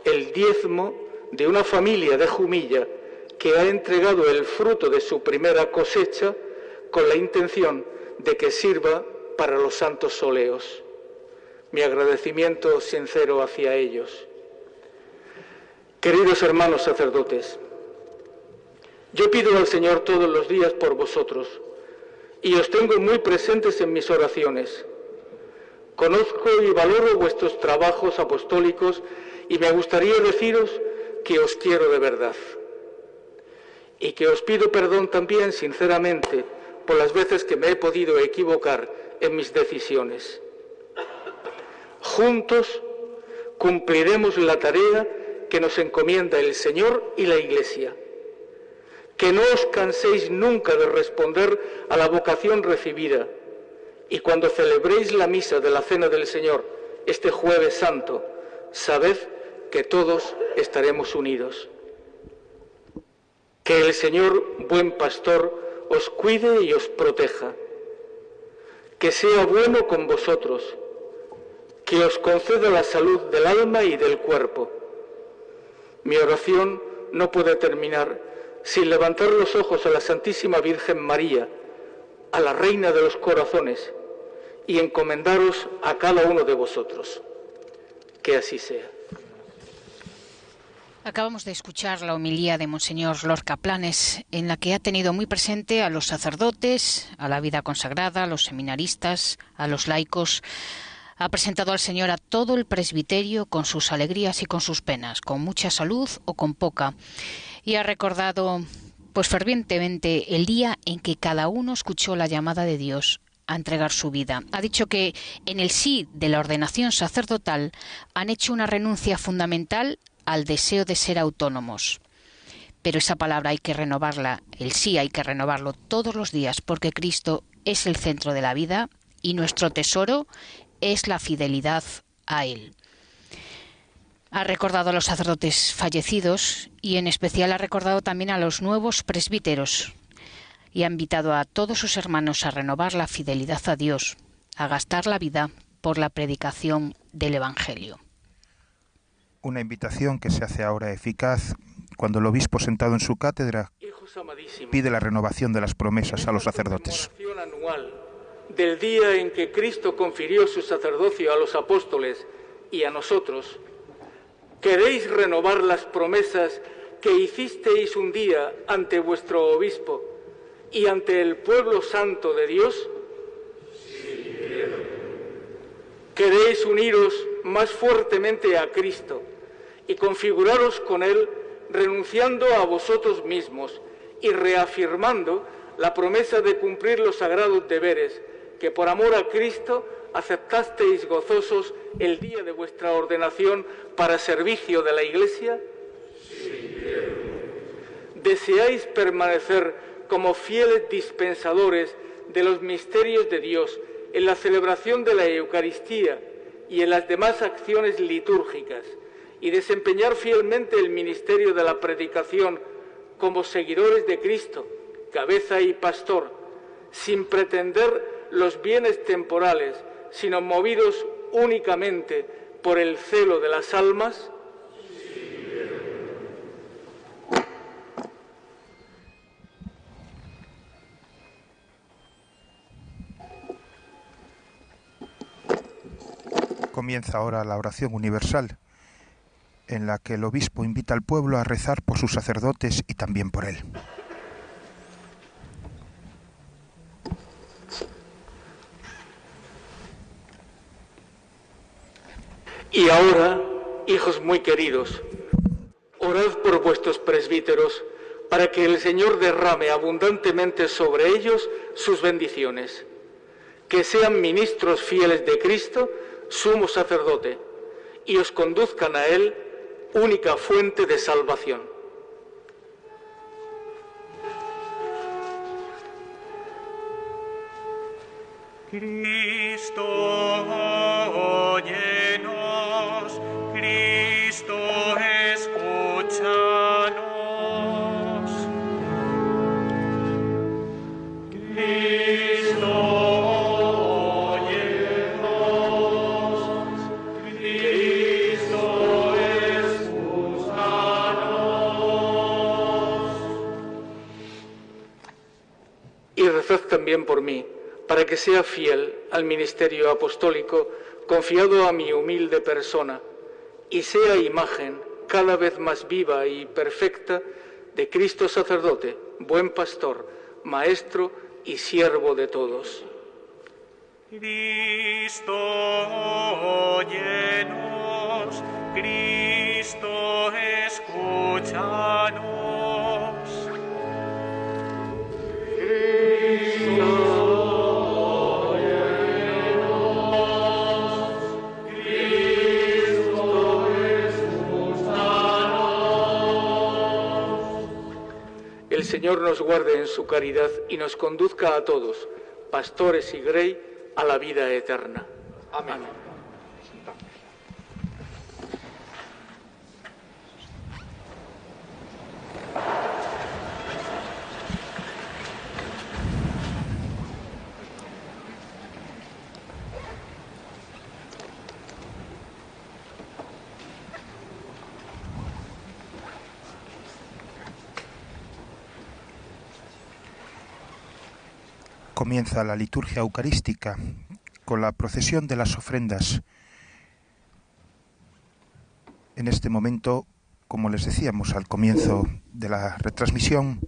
el diezmo de una familia de Jumilla que ha entregado el fruto de su primera cosecha con la intención de que sirva para los santos óleos. Mi agradecimiento sincero hacia ellos. Queridos hermanos sacerdotes, yo pido al Señor todos los días por vosotros y os tengo muy presentes en mis oraciones. Conozco y valoro vuestros trabajos apostólicos y me gustaría deciros que os quiero de verdad y que os pido perdón también sinceramente por las veces que me he podido equivocar en mis decisiones. Juntos cumpliremos la tarea que nos encomienda el Señor y la Iglesia. Que no os canséis nunca de responder a la vocación recibida y cuando celebréis la misa de la Cena del Señor este Jueves Santo, sabed que todos estaremos unidos. Que el Señor, buen pastor, os cuide y os proteja. Que sea bueno con vosotros. Que os conceda la salud del alma y del cuerpo. Mi oración no puede terminar sin levantar los ojos a la Santísima Virgen María, a la Reina de los Corazones, y encomendaros a cada uno de vosotros. Que así sea. Acabamos de escuchar la homilía de Monseñor Lorca Planes, en la que ha tenido muy presente a los sacerdotes, a la vida consagrada, a los seminaristas, a los laicos. Ha presentado al Señor a todo el presbiterio con sus alegrías y con sus penas, con mucha salud o con poca. Y ha recordado, pues fervientemente, el día en que cada uno escuchó la llamada de Dios a entregar su vida. Ha dicho que en el sí de la ordenación sacerdotal han hecho una renuncia fundamental al deseo de ser autónomos. Pero esa palabra hay que renovarla, el sí hay que renovarlo todos los días, porque Cristo es el centro de la vida y nuestro tesoro es la fidelidad a Él. Ha recordado a los sacerdotes fallecidos y en especial ha recordado también a los nuevos presbíteros y ha invitado a todos sus hermanos a renovar la fidelidad a Dios, a gastar la vida por la predicación del Evangelio. Una invitación que se hace ahora eficaz cuando el obispo sentado en su cátedra pide la renovación de las promesas a los sacerdotes. Anual del día en que Cristo confirió su sacerdocio a los apóstoles y a nosotros, ¿queréis renovar las promesas que hicisteis un día ante vuestro obispo y ante el pueblo santo de Dios? Sí, quiero. ¿Queréis uniros más fuertemente a Cristo y configuraros con Él, renunciando a vosotros mismos y reafirmando la promesa de cumplir los sagrados deberes que por amor a Cristo aceptasteis gozosos el día de vuestra ordenación para servicio de la Iglesia? Sí, quiero. ¿Deseáis permanecer como fieles dispensadores de los misterios de Dios en la celebración de la Eucaristía y en las demás acciones litúrgicas y desempeñar fielmente el ministerio de la predicación como seguidores de Cristo, cabeza y pastor, sin pretender los bienes temporales, sino movidos únicamente por el celo de las almas? Comienza ahora la oración universal, en la que el obispo invita al pueblo a rezar por sus sacerdotes y también por él. Y ahora, hijos muy queridos, orad por vuestros presbíteros, para que el Señor derrame abundantemente sobre ellos sus bendiciones, que sean ministros fieles de Cristo, sumo sacerdote, y os conduzcan a Él, única fuente de salvación. Cristo, óyenos. Cristo, escúchanos. Cristo, óyenos. Cristo, escúchanos. Y rezad también por mí, para que sea fiel al ministerio apostólico confiado a mi humilde persona y sea imagen cada vez más viva y perfecta de Cristo sacerdote, buen pastor, maestro y siervo de todos. Cristo, óyenos. Cristo, escúchanos. El Señor nos guarde en su caridad y nos conduzca a todos, pastores y grey, a la vida eterna. Amén. Comienza la liturgia eucarística con la procesión de las ofrendas. En este momento, como les decíamos al comienzo de la retransmisión,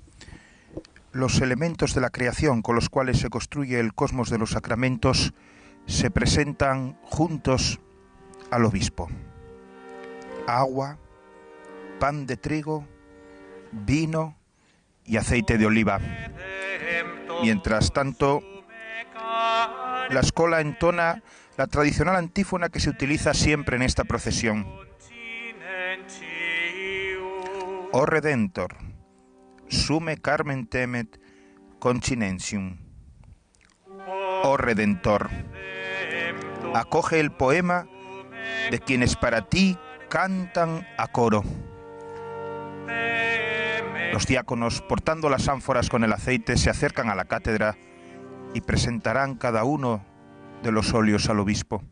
los elementos de la creación con los cuales se construye el cosmos de los sacramentos se presentan juntos al obispo. Agua, pan de trigo, vino y aceite de oliva. Mientras tanto, la escola entona la tradicional antífona que se utiliza siempre en esta procesión. O Redentor, sume carmen temet continentium. Oh Redentor, acoge el poema de quienes para ti cantan a coro. Los diáconos, portando las ánforas con el aceite, se acercan a la cátedra y presentarán cada uno de los óleos al obispo.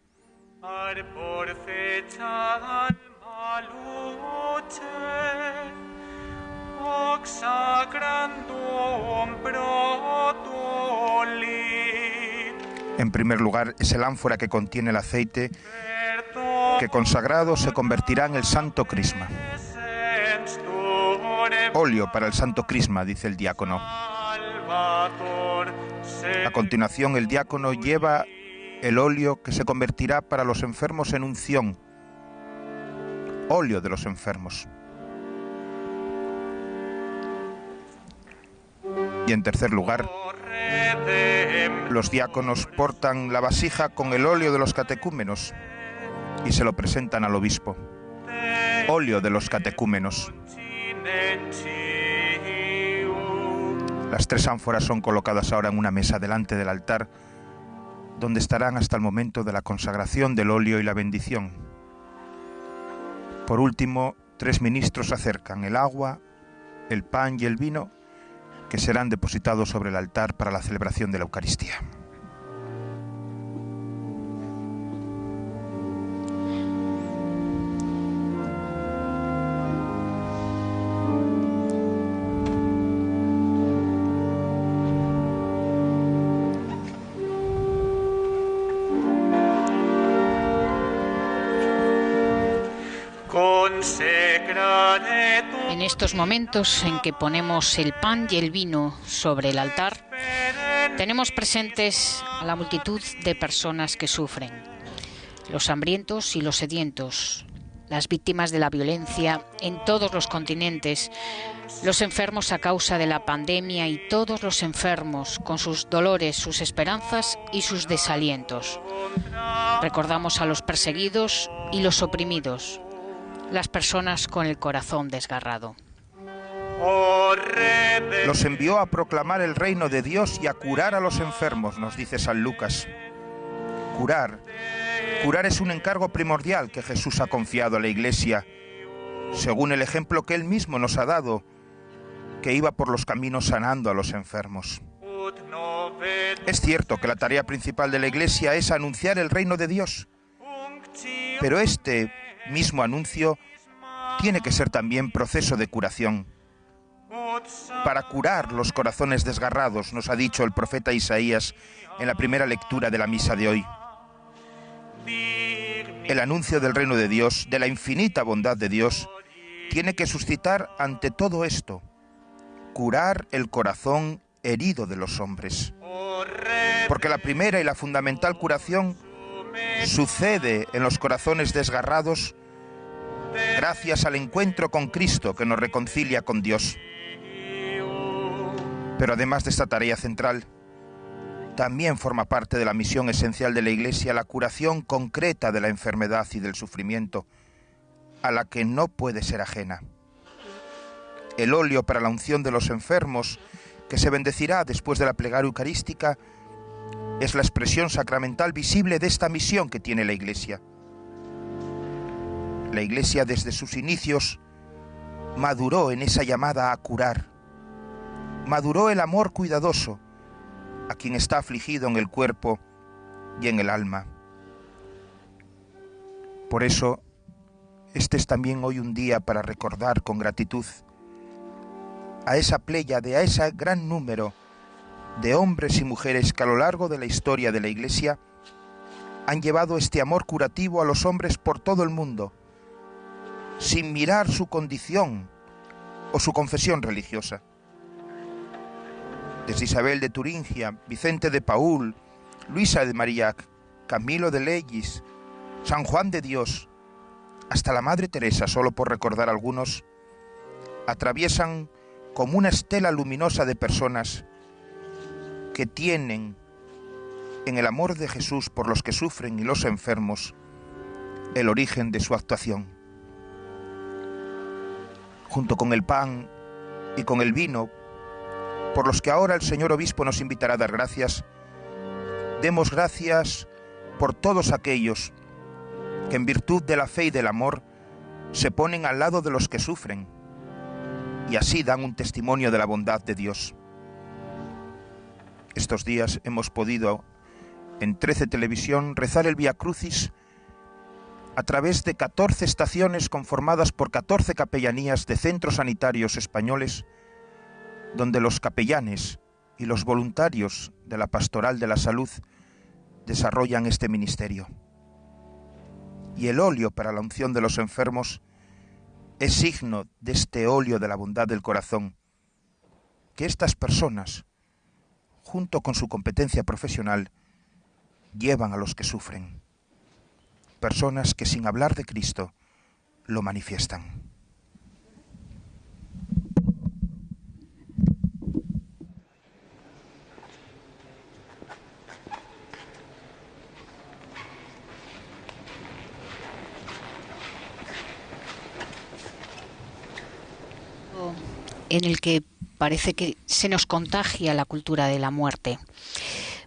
En primer lugar, es el ánfora que contiene el aceite, que consagrado se convertirá en el santo crisma. Óleo para el santo crisma, dice el diácono. A continuación, el diácono lleva el óleo que se convertirá para los enfermos en unción. Óleo de los enfermos. Y en tercer lugar, los diáconos portan la vasija con el óleo de los catecúmenos y se lo presentan al obispo. Óleo de los catecúmenos. Las tres ánforas son colocadas ahora en una mesa delante del altar, donde estarán hasta el momento de la consagración del óleo y la bendición. Por último, tres ministros acercan el agua, el pan y el vino, que serán depositados sobre el altar para la celebración de la Eucaristía. En estos momentos en que ponemos el pan y el vino sobre el altar, tenemos presentes a la multitud de personas que sufren, los hambrientos y los sedientos, las víctimas de la violencia en todos los continentes, los enfermos a causa de la pandemia y todos los enfermos con sus dolores, sus esperanzas y sus desalientos. Recordamos a los perseguidos y los oprimidos, las personas con el corazón desgarrado. Los envió a proclamar el reino de Dios y a curar a los enfermos, nos dice San Lucas. Curar es un encargo primordial que Jesús ha confiado a la Iglesia, según el ejemplo que Él mismo nos ha dado, que iba por los caminos sanando a los enfermos. Es cierto que la tarea principal de la Iglesia es anunciar el reino de Dios, pero este mismo anuncio tiene que ser también proceso de curación. Para curar los corazones desgarrados, nos ha dicho el profeta Isaías en la primera lectura de la misa de hoy. El anuncio del reino de Dios, de la infinita bondad de Dios, tiene que suscitar ante todo esto, curar el corazón herido de los hombres. Porque la primera y la fundamental curación sucede en los corazones desgarrados gracias al encuentro con Cristo que nos reconcilia con Dios. Pero además de esta tarea central, también forma parte de la misión esencial de la Iglesia la curación concreta de la enfermedad y del sufrimiento, a la que no puede ser ajena. El óleo para la unción de los enfermos, que se bendecirá después de la plegaria eucarística, es la expresión sacramental visible de esta misión que tiene la Iglesia. La Iglesia desde sus inicios maduró en esa llamada a curar. Maduró el amor cuidadoso a quien está afligido en el cuerpo y en el alma. Por eso, este es también hoy un día para recordar con gratitud a esa pléyade, a ese gran número de hombres y mujeres que a lo largo de la historia de la Iglesia han llevado este amor curativo a los hombres por todo el mundo, sin mirar su condición o su confesión religiosa. Desde Isabel de Turingia, Vicente de Paúl, Luisa de Marillac, Camilo de Lellis, San Juan de Dios, hasta la Madre Teresa, solo por recordar algunos, atraviesan como una estela luminosa de personas que tienen en el amor de Jesús por los que sufren y los enfermos el origen de su actuación. Junto con el pan y con el vino, por los que ahora el señor obispo nos invitará a dar gracias, demos gracias por todos aquellos que en virtud de la fe y del amor se ponen al lado de los que sufren y así dan un testimonio de la bondad de Dios. Estos días hemos podido en 13 Televisión rezar el Vía Crucis a través de 14 estaciones conformadas por 14 capellanías de centros sanitarios españoles, donde los capellanes y los voluntarios de la Pastoral de la Salud desarrollan este ministerio. Y el óleo para la unción de los enfermos es signo de este óleo de la bondad del corazón, que estas personas, junto con su competencia profesional, llevan a los que sufren. Personas que sin hablar de Cristo lo manifiestan. En el que parece que se nos contagia la cultura de la muerte.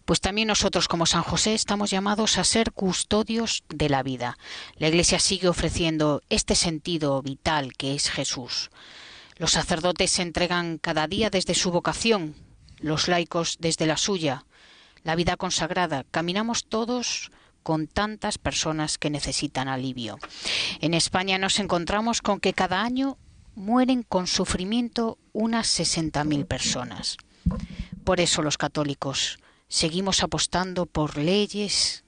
Pues también nosotros como San José estamos llamados a ser custodios de la vida. La Iglesia sigue ofreciendo este sentido vital que es Jesús. Los sacerdotes se entregan cada día desde su vocación, los laicos desde la suya. La vida consagrada, caminamos todos con tantas personas que necesitan alivio. En España nos encontramos con que cada año mueren con sufrimiento unas 60.000 personas. Por eso los católicos seguimos apostando por leyes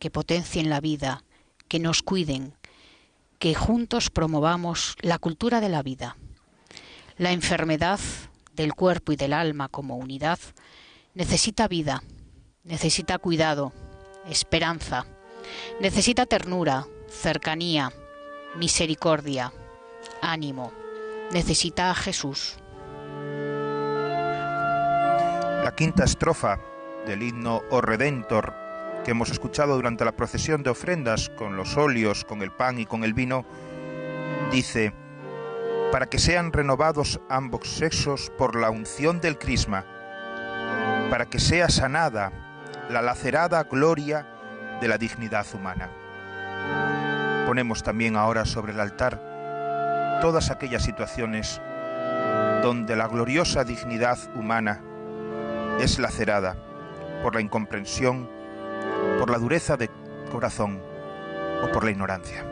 que potencien la vida, que nos cuiden, que juntos promovamos la cultura de la vida. La enfermedad del cuerpo y del alma como unidad necesita vida, necesita cuidado, esperanza, necesita ternura, cercanía, misericordia, ánimo. Necesita a Jesús. La quinta estrofa del himno O Redentor, que hemos escuchado durante la procesión de ofrendas con los óleos, con el pan y con el vino, dice: para que sean renovados ambos sexos por la unción del crisma, para que sea sanada la lacerada gloria de la dignidad humana. Ponemos también ahora sobre el altar todas aquellas situaciones donde la gloriosa dignidad humana es lacerada por la incomprensión, por la dureza de corazón o por la ignorancia.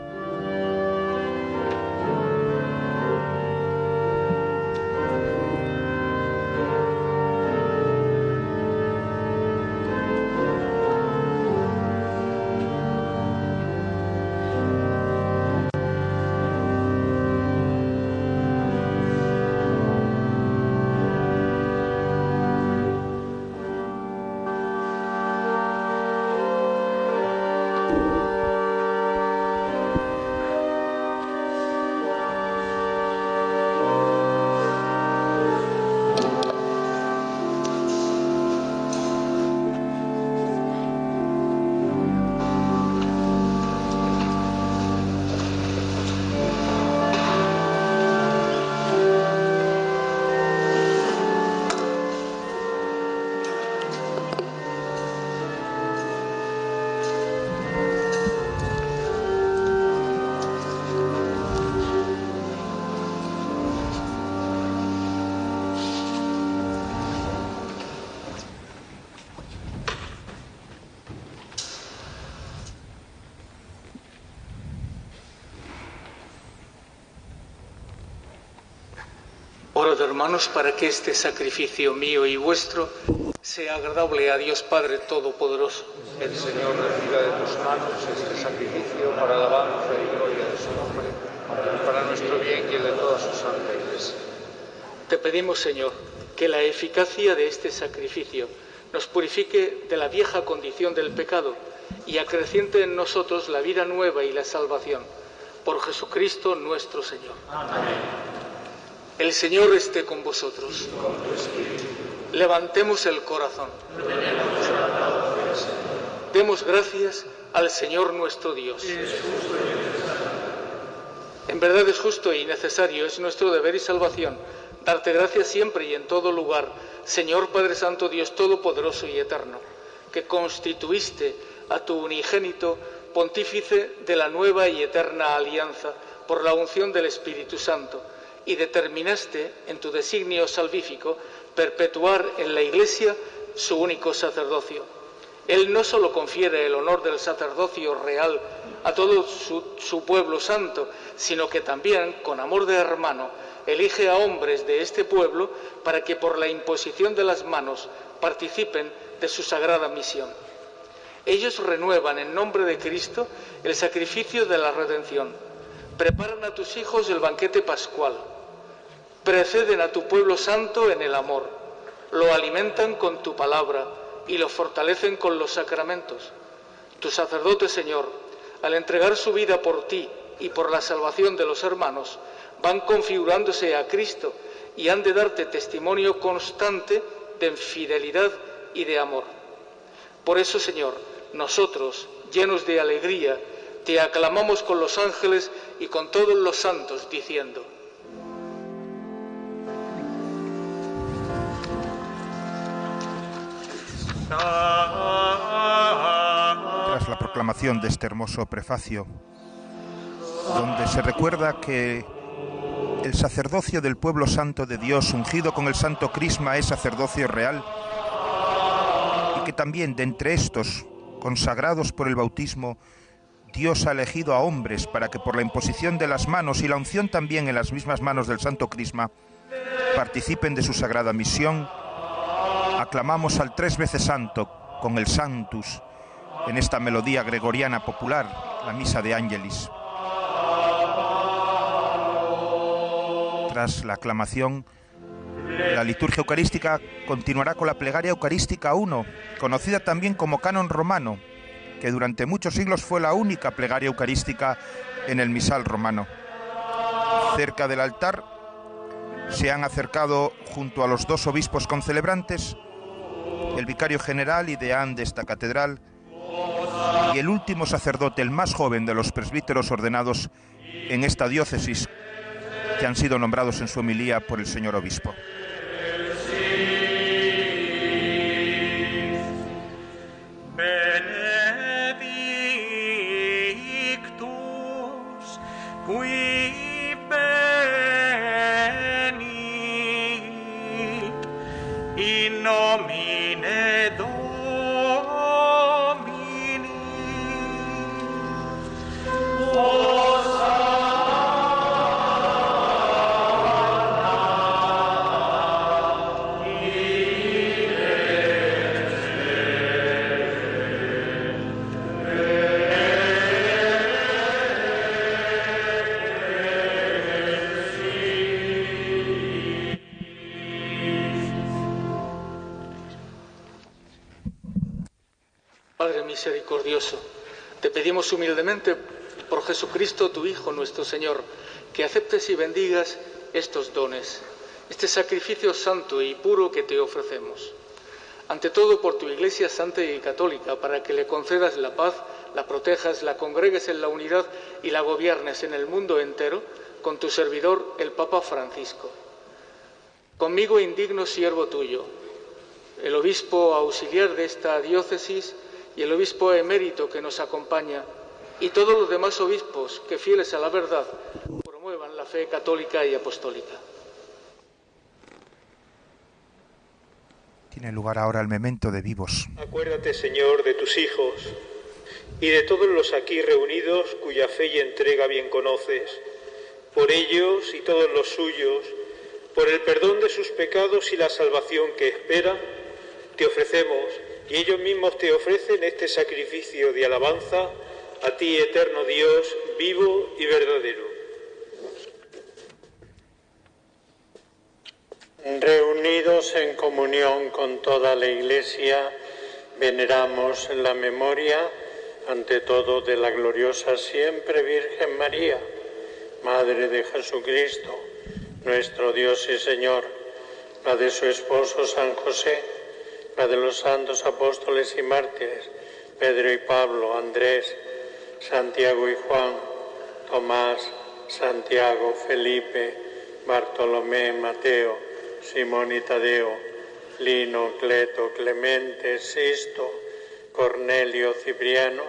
Orad, hermanos, para que este sacrificio mío y vuestro sea agradable a Dios Padre Todopoderoso. El Señor reciba de tus manos este sacrificio para alabanza y gloria de su nombre, y para nuestro bien y el de toda su santa Iglesia. Te pedimos, Señor, que la eficacia de este sacrificio nos purifique de la vieja condición del pecado y acreciente en nosotros la vida nueva y la salvación. Por Jesucristo nuestro Señor. Amén. El Señor esté con vosotros. Levantemos el corazón. Demos gracias al Señor nuestro Dios. En verdad es justo y necesario, es nuestro deber y salvación, darte gracias siempre y en todo lugar, Señor Padre Santo, Dios Todopoderoso y Eterno, que constituiste a tu unigénito pontífice de la nueva y eterna alianza por la unción del Espíritu Santo, y determinaste en tu designio salvífico perpetuar en la Iglesia su único sacerdocio. Él no solo confiere el honor del sacerdocio real a todo su pueblo santo, sino que también, con amor de hermano, elige a hombres de este pueblo para que por la imposición de las manos participen de su sagrada misión. Ellos renuevan en nombre de Cristo el sacrificio de la redención, preparan a tus hijos el banquete pascual, preceden a tu pueblo santo en el amor, lo alimentan con tu palabra y lo fortalecen con los sacramentos. Tu sacerdote, Señor, al entregar su vida por ti y por la salvación de los hermanos, van configurándose a Cristo y han de darte testimonio constante de fidelidad y de amor. Por eso, Señor, nosotros, llenos de alegría, te aclamamos con los ángeles y con todos los santos, diciendo: Tras la proclamación de este hermoso prefacio, donde se recuerda que el sacerdocio del pueblo santo de Dios, ungido con el santo crisma, es sacerdocio real, y que también de entre estos, consagrados por el bautismo, Dios ha elegido a hombres para que por la imposición de las manos y la unción también en las mismas manos del santo crisma participen de su sagrada misión, aclamamos al tres veces santo con el Sanctus en esta melodía gregoriana popular, la Misa de Angelis. Tras la aclamación, la liturgia eucarística continuará con la plegaria eucarística 1, conocida también como canon romano, que durante muchos siglos fue la única plegaria eucarística en el misal romano. Cerca del altar se han acercado, junto a los dos obispos concelebrantes, el vicario general y deán de esta catedral y el último sacerdote, el más joven de los presbíteros ordenados en esta diócesis, que han sido nombrados en su homilía por el señor obispo. Benedictus qui venit in nomine Domini. Padre misericordioso, te pedimos humildemente por Jesucristo, tu Hijo, nuestro Señor, que aceptes y bendigas estos dones, este sacrificio santo y puro que te ofrecemos. Ante todo por tu Iglesia santa y católica, para que le concedas la paz, la protejas, la congregues en la unidad y la gobiernes en el mundo entero, con tu servidor, el Papa Francisco. Conmigo, indigno siervo tuyo, el obispo auxiliar de esta diócesis y el obispo emérito que nos acompaña, y todos los demás obispos que, fieles a la verdad, promuevan la fe católica y apostólica. Tiene lugar ahora el memento de vivos. Acuérdate, Señor, de tus hijos y de todos los aquí reunidos cuya fe y entrega bien conoces. Por ellos y todos los suyos, por el perdón de sus pecados y la salvación que esperan, te ofrecemos, y ellos mismos te ofrecen este sacrificio de alabanza a ti, eterno Dios, vivo y verdadero. Reunidos en comunión con toda la Iglesia, veneramos la memoria, ante todo, de la gloriosa siempre Virgen María, Madre de Jesucristo, nuestro Dios y Señor, la de su esposo San José, la de los santos apóstoles y mártires, Pedro y Pablo, Andrés, Santiago y Juan, Tomás, Santiago, Felipe, Bartolomé, Mateo, Simón y Tadeo, Lino, Cleto, Clemente, Sisto, Cornelio, Cipriano,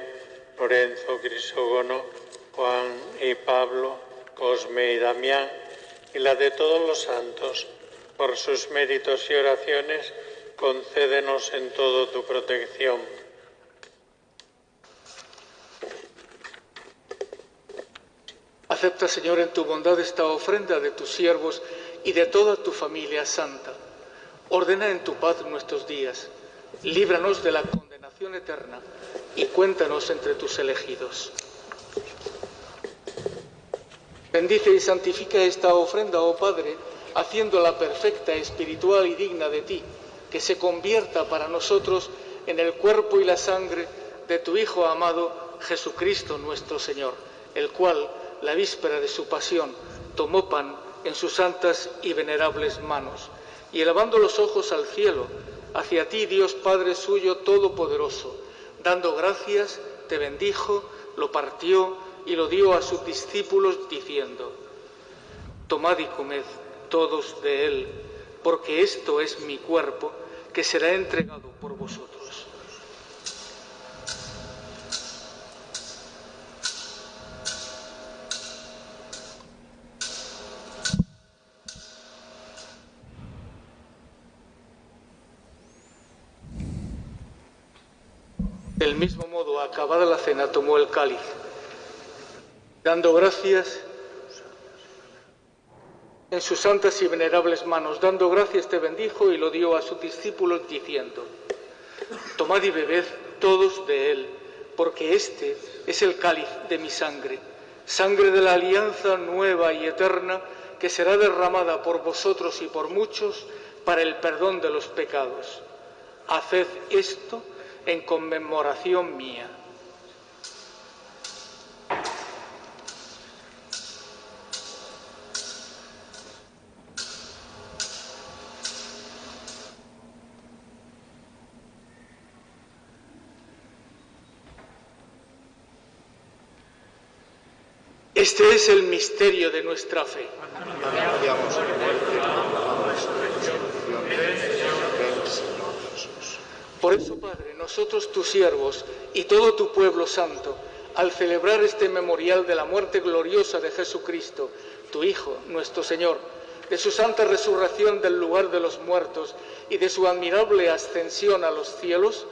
Lorenzo, Crisógono, Juan y Pablo, Cosme y Damián, y la de todos los santos. Por sus méritos y oraciones, concédenos en todo tu protección. Acepta, Señor, en tu bondad esta ofrenda de tus siervos y de toda tu familia santa. Ordena en tu paz nuestros días. Líbranos de la condenación eterna y cuéntanos entre tus elegidos. Bendice y santifica esta ofrenda, oh Padre, haciéndola perfecta, espiritual y digna de ti, que se convierta para nosotros en el cuerpo y la sangre de tu Hijo amado, Jesucristo nuestro Señor, el cual, la víspera de su pasión, tomó pan en sus santas y venerables manos, y elevando los ojos al cielo, hacia ti, Dios Padre suyo todopoderoso, dando gracias, te bendijo, lo partió y lo dio a sus discípulos, diciendo: tomad y comed todos de él, porque esto es mi cuerpo, que será entregado por vosotros. Del mismo modo, acabada la cena, tomó el cáliz, dando gracias en sus santas y venerables manos, dando gracias te bendijo y lo dio a sus discípulos, diciendo: tomad y bebed todos de él, porque este es el cáliz de mi sangre, sangre de la alianza nueva y eterna, que será derramada por vosotros y por muchos para el perdón de los pecados. Haced esto en conmemoración mía. Este es el misterio de nuestra fe. Por eso, Padre, nosotros tus siervos y todo tu pueblo santo, al celebrar este memorial de la muerte gloriosa de Jesucristo, tu Hijo, nuestro Señor, de su santa resurrección del lugar de los muertos y de su admirable ascensión a los cielos,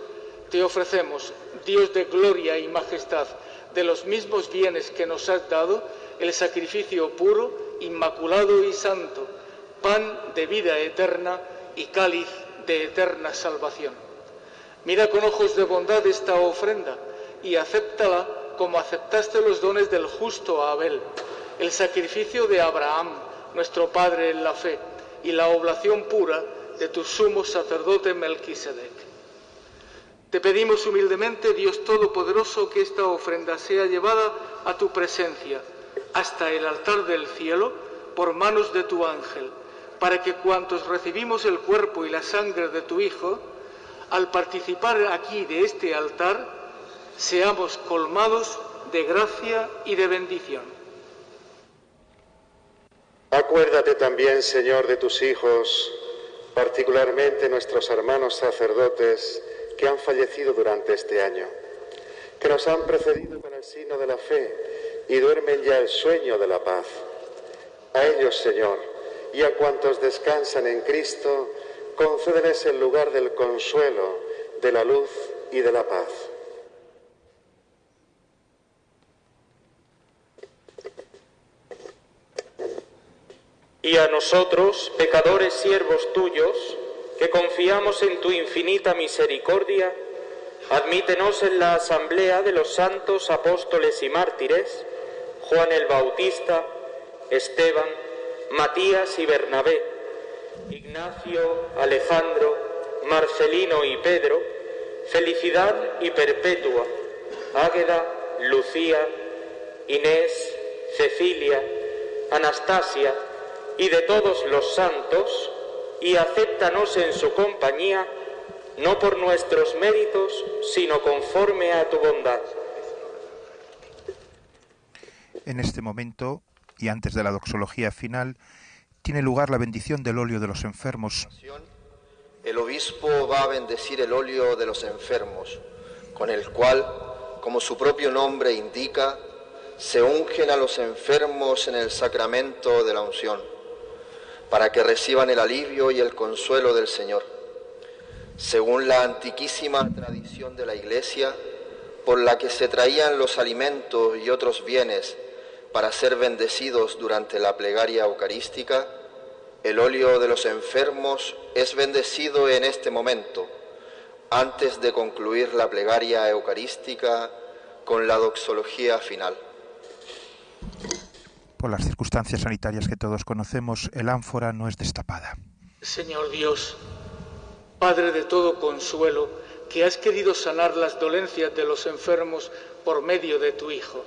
te ofrecemos, Dios de gloria y majestad, de los mismos bienes que nos has dado, el sacrificio puro, inmaculado y santo, pan de vida eterna y cáliz de eterna salvación. Mira con ojos de bondad esta ofrenda y acéptala como aceptaste los dones del justo Abel, el sacrificio de Abraham, nuestro padre en la fe, y la oblación pura de tu sumo sacerdote Melquisedec. Te pedimos humildemente, Dios Todopoderoso, que esta ofrenda sea llevada a tu presencia hasta el altar del cielo por manos de tu ángel, para que cuantos recibimos el cuerpo y la sangre de tu Hijo, al participar aquí de este altar, seamos colmados de gracia y de bendición. Acuérdate también, Señor, de tus hijos, particularmente nuestros hermanos sacerdotes que han fallecido durante este año, que nos han precedido con el signo de la fe y duermen ya el sueño de la paz. A ellos, Señor, y a cuantos descansan en Cristo, concédeles el lugar del consuelo, de la luz y de la paz. Y a nosotros, pecadores siervos tuyos, que confiamos en tu infinita misericordia, admítenos en la asamblea de los santos apóstoles y mártires, Juan el Bautista, Esteban, Matías y Bernabé, Ignacio, Alejandro, Marcelino y Pedro, Felicidad y Perpetua, Águeda, Lucía, Inés, Cecilia, Anastasia y de todos los santos, y acéptanos en su compañía, no por nuestros méritos, sino conforme a tu bondad. En este momento, y antes de la doxología final, tiene lugar la bendición del óleo de los enfermos. El obispo va a bendecir el óleo de los enfermos, con el cual, como su propio nombre indica, se ungen a los enfermos en el sacramento de la unción, para que reciban el alivio y el consuelo del Señor. Según la antiquísima tradición de la Iglesia, por la que se traían los alimentos y otros bienes para ser bendecidos durante la plegaria eucarística, el óleo de los enfermos es bendecido en este momento, antes de concluir la plegaria eucarística con la doxología final. Por las circunstancias sanitarias que todos conocemos, el ánfora no es destapada. Señor Dios, Padre de todo consuelo, que has querido sanar las dolencias de los enfermos por medio de tu Hijo,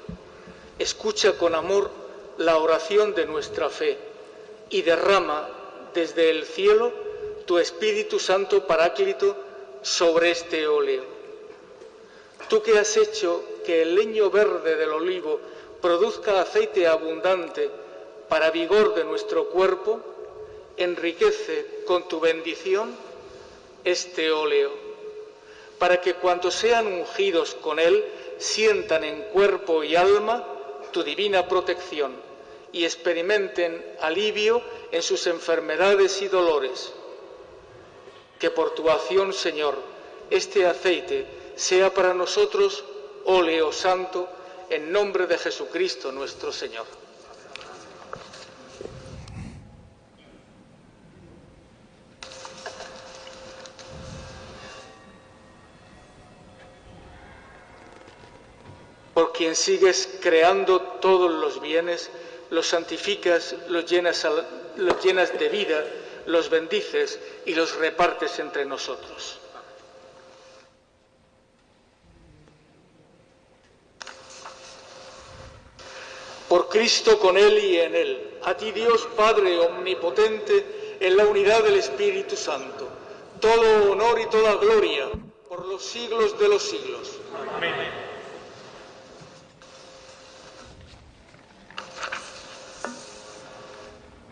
escucha con amor la oración de nuestra fe y derrama desde el cielo tu Espíritu Santo Paráclito sobre este óleo. Tú que has hecho que el leño verde del olivo produzca aceite abundante para vigor de nuestro cuerpo, enriquece con tu bendición este óleo, para que cuantos sean ungidos con él sientan en cuerpo y alma tu divina protección y experimenten alivio en sus enfermedades y dolores. Que por tu acción, Señor, este aceite sea para nosotros óleo santo, en nombre de Jesucristo nuestro Señor. Por quien sigues creando todos los bienes, los santificas, los llenas de vida, los bendices y los repartes entre nosotros. Por Cristo, con Él y en Él, a ti Dios Padre omnipotente, en la unidad del Espíritu Santo, todo honor y toda gloria por los siglos de los siglos. Amén.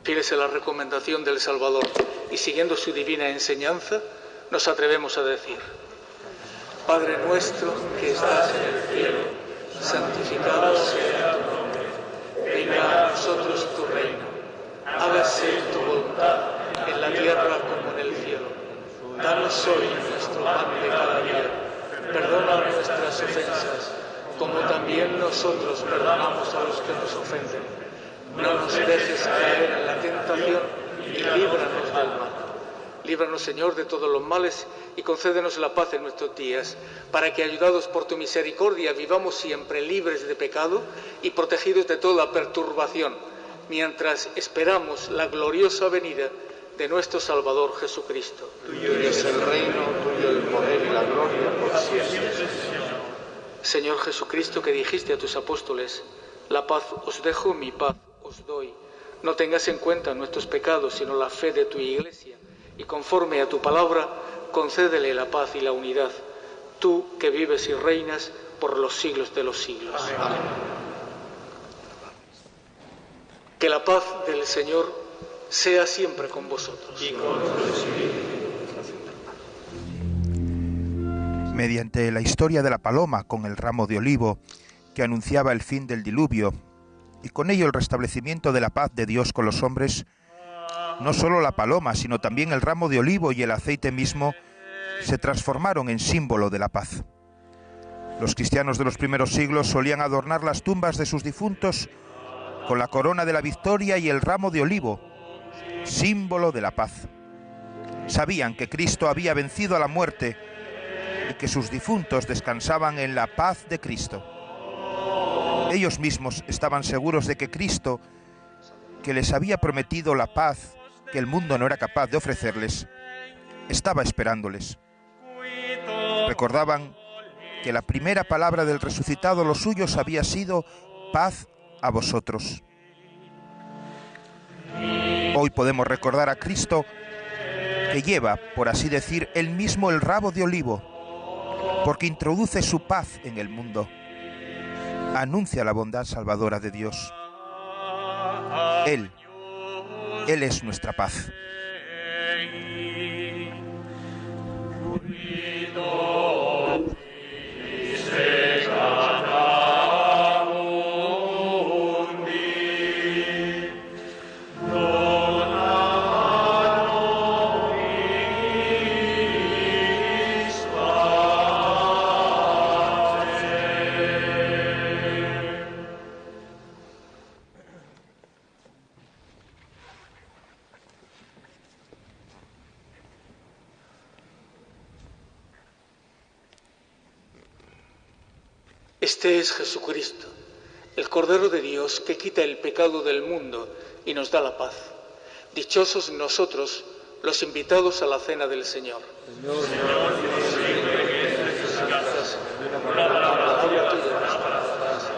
Fieles a la recomendación del Salvador y siguiendo su divina enseñanza, nos atrevemos a decir: Padre nuestro que estás en el cielo, santificado sea tu nombre. Venga a nosotros tu reino. Hágase tu voluntad en la tierra como en el cielo. Danos hoy nuestro pan de cada día. Perdona nuestras ofensas, como también nosotros perdonamos a los que nos ofenden. No nos dejes caer en la tentación y líbranos del mal. Líbranos, Señor, de todos los males y concédenos la paz en nuestros días, para que, ayudados por tu misericordia, vivamos siempre libres de pecado y protegidos de toda perturbación, mientras esperamos la gloriosa venida de nuestro Salvador Jesucristo. Tuyo es el reino, tuyo el poder y la gloria por siempre. Señor Jesucristo, que dijiste a tus apóstoles: la paz os dejo, mi paz os doy. No tengas en cuenta nuestros pecados, sino la fe de tu Iglesia, y conforme a tu palabra, concédele la paz y la unidad, tú que vives y reinas por los siglos de los siglos. Amén. Que la paz del Señor sea siempre con vosotros. Y con tu espíritu. Mediante la historia de la paloma con el ramo de olivo, que anunciaba el fin del diluvio, y con ello el restablecimiento de la paz de Dios con los hombres, no solo la paloma, sino también el ramo de olivo y el aceite mismo se transformaron en símbolo de la paz. Los cristianos de los primeros siglos solían adornar las tumbas de sus difuntos con la corona de la victoria y el ramo de olivo, símbolo de la paz. Sabían que Cristo había vencido a la muerte y que sus difuntos descansaban en la paz de Cristo. Ellos mismos estaban seguros de que Cristo, que les había prometido la paz que el mundo no era capaz de ofrecerles, estaba esperándoles. Recordaban que la primera palabra del resucitado a los suyos había sido: paz a vosotros. Hoy podemos recordar a Cristo, que lleva, por así decir, él mismo el ramo de olivo, porque introduce su paz en el mundo. Anuncia la bondad salvadora de Dios. Él es nuestra paz. Este es Jesucristo, el Cordero de Dios que quita el pecado del mundo y nos da la paz. Dichosos nosotros, los invitados a la cena del Señor. Señor, Dios, que necesitas una palabra tuya nos para la paz.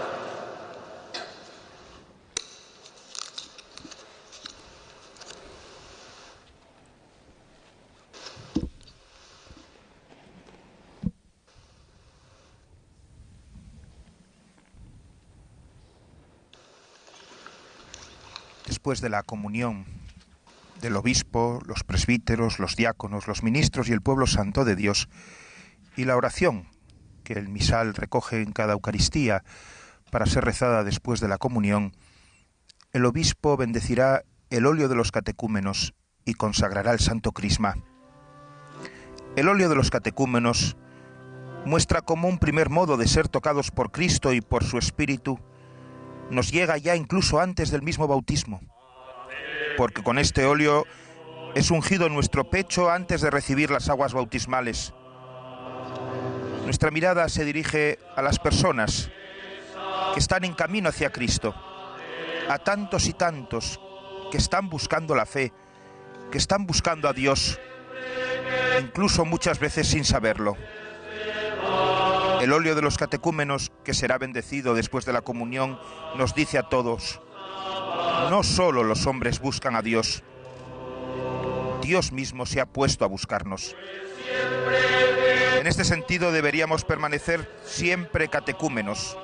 Después de la comunión del obispo, los presbíteros, los diáconos, los ministros y el pueblo santo de Dios, y la oración que el misal recoge en cada Eucaristía para ser rezada después de la comunión, el obispo bendecirá el óleo de los catecúmenos y consagrará el santo crisma. El óleo de los catecúmenos muestra cómo un primer modo de ser tocados por Cristo y por su Espíritu nos llega ya incluso antes del mismo bautismo, porque con este óleo es ungido nuestro pecho antes de recibir las aguas bautismales. Nuestra mirada se dirige a las personas que están en camino hacia Cristo, a tantos y tantos que están buscando la fe, que están buscando a Dios, incluso muchas veces sin saberlo. El óleo de los catecúmenos, que será bendecido después de la comunión, nos dice a todos: no solo los hombres buscan a Dios, Dios mismo se ha puesto a buscarnos. En este sentido deberíamos permanecer siempre catecúmenos.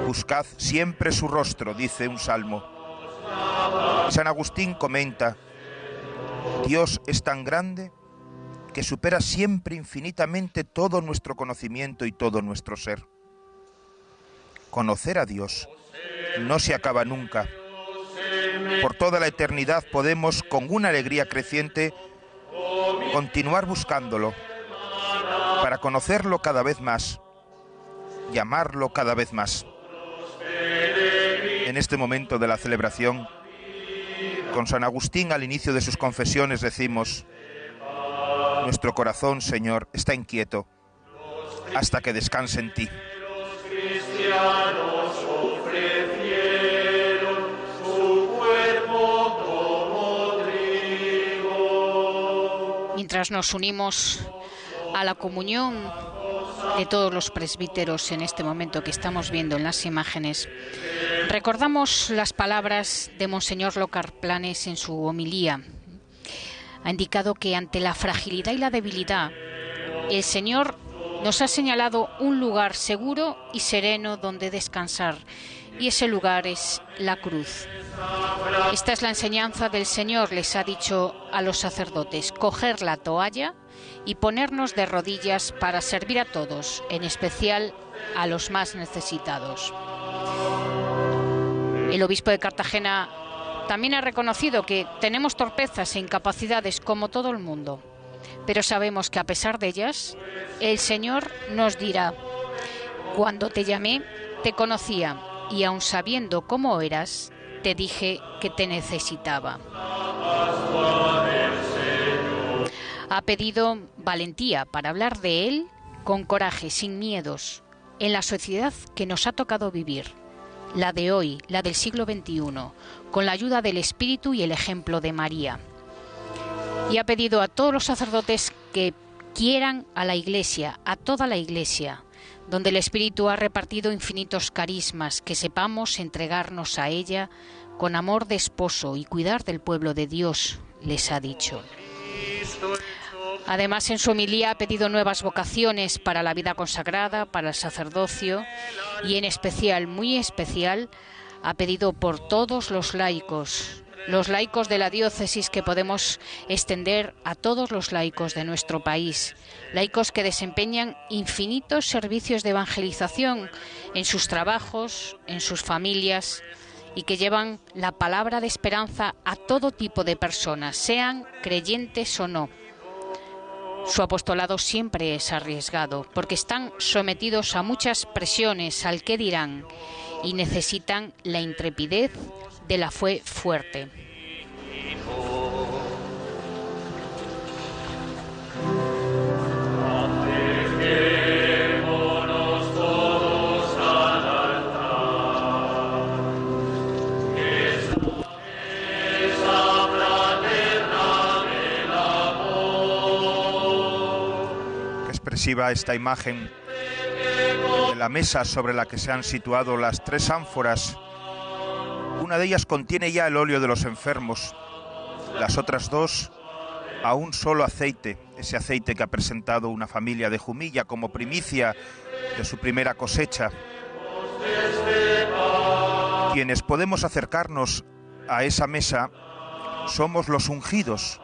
Buscad siempre su rostro, dice un salmo. San Agustín comenta: Dios es tan grande que supera siempre infinitamente todo nuestro conocimiento y todo nuestro ser. Conocer a Dios no se acaba nunca. Por toda la eternidad podemos, con una alegría creciente, continuar buscándolo, para conocerlo cada vez más, llamarlo cada vez más. En este momento de la celebración, con San Agustín al inicio de sus confesiones decimos: nuestro corazón, Señor, está inquieto hasta que descanse en ti. Mientras nos unimos a la comunión de todos los presbíteros en este momento que estamos viendo en las imágenes, recordamos las palabras de Monseñor Lócar Planes en su homilía. Ha indicado que ante la fragilidad y la debilidad, el Señor nos ha señalado un lugar seguro y sereno donde descansar, y ese lugar es la cruz. Esta es la enseñanza del Señor, les ha dicho a los sacerdotes: coger la toalla y ponernos de rodillas para servir a todos, en especial a los más necesitados. El obispo de Cartagena también ha reconocido que tenemos torpezas e incapacidades como todo el mundo, pero sabemos que a pesar de ellas, el Señor nos dirá: cuando te llamé, te conocía, y aun sabiendo cómo eras, te dije que te necesitaba. Ha pedido valentía para hablar de Él con coraje, sin miedos, en la sociedad que nos ha tocado vivir, la de hoy, la del siglo XXI, con la ayuda del Espíritu y el ejemplo de María. Y ha pedido a todos los sacerdotes que quieran a la Iglesia, a toda la Iglesia, donde el Espíritu ha repartido infinitos carismas, que sepamos entregarnos a ella con amor de esposo y cuidar del pueblo de Dios, les ha dicho. Además, en su homilía ha pedido nuevas vocaciones para la vida consagrada, para el sacerdocio, y en especial, muy especial, ha pedido por todos los laicos de la diócesis, que podemos extender a todos los laicos de nuestro país, laicos que desempeñan infinitos servicios de evangelización en sus trabajos, en sus familias, y que llevan la palabra de esperanza a todo tipo de personas, sean creyentes o no. Su apostolado siempre es arriesgado, porque están sometidos a muchas presiones, al qué dirán, y necesitan la intrepidez de la fe fuerte. Expresiva esta imagen de la mesa sobre la que se han situado las tres ánforas. Una de ellas contiene ya el óleo de los enfermos, las otras dos aún solo aceite, ese aceite que ha presentado una familia de Jumilla como primicia de su primera cosecha. Quienes podemos acercarnos a esa mesa somos los ungidos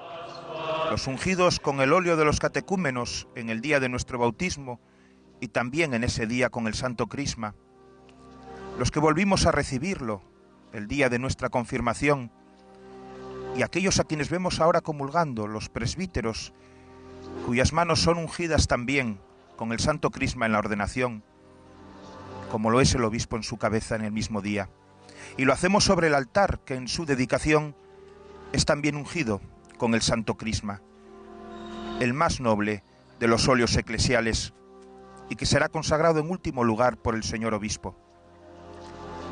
con el óleo de los catecúmenos en el día de nuestro bautismo y también en ese día con el Santo Crisma, los que volvimos a recibirlo el día de nuestra confirmación, y aquellos a quienes vemos ahora comulgando, los presbíteros, cuyas manos son ungidas también con el Santo Crisma en la ordenación, como lo es el obispo en su cabeza en el mismo día. Y lo hacemos sobre el altar, que en su dedicación es también ungido con el Santo Crisma, el más noble de los óleos eclesiales, y que será consagrado en último lugar por el señor obispo.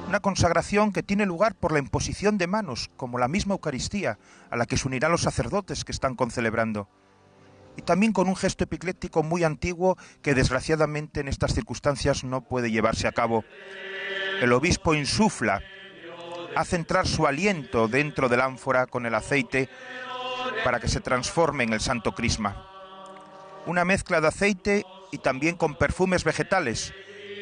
Una consagración que tiene lugar por la imposición de manos, como la misma Eucaristía, a la que se unirán los sacerdotes que están concelebrando, y también con un gesto epiclético muy antiguo que desgraciadamente en estas circunstancias no puede llevarse a cabo. El obispo insufla, hace entrar su aliento dentro del ánfora con el aceite para que se transforme en el Santo Crisma. Una mezcla de aceite y también con perfumes vegetales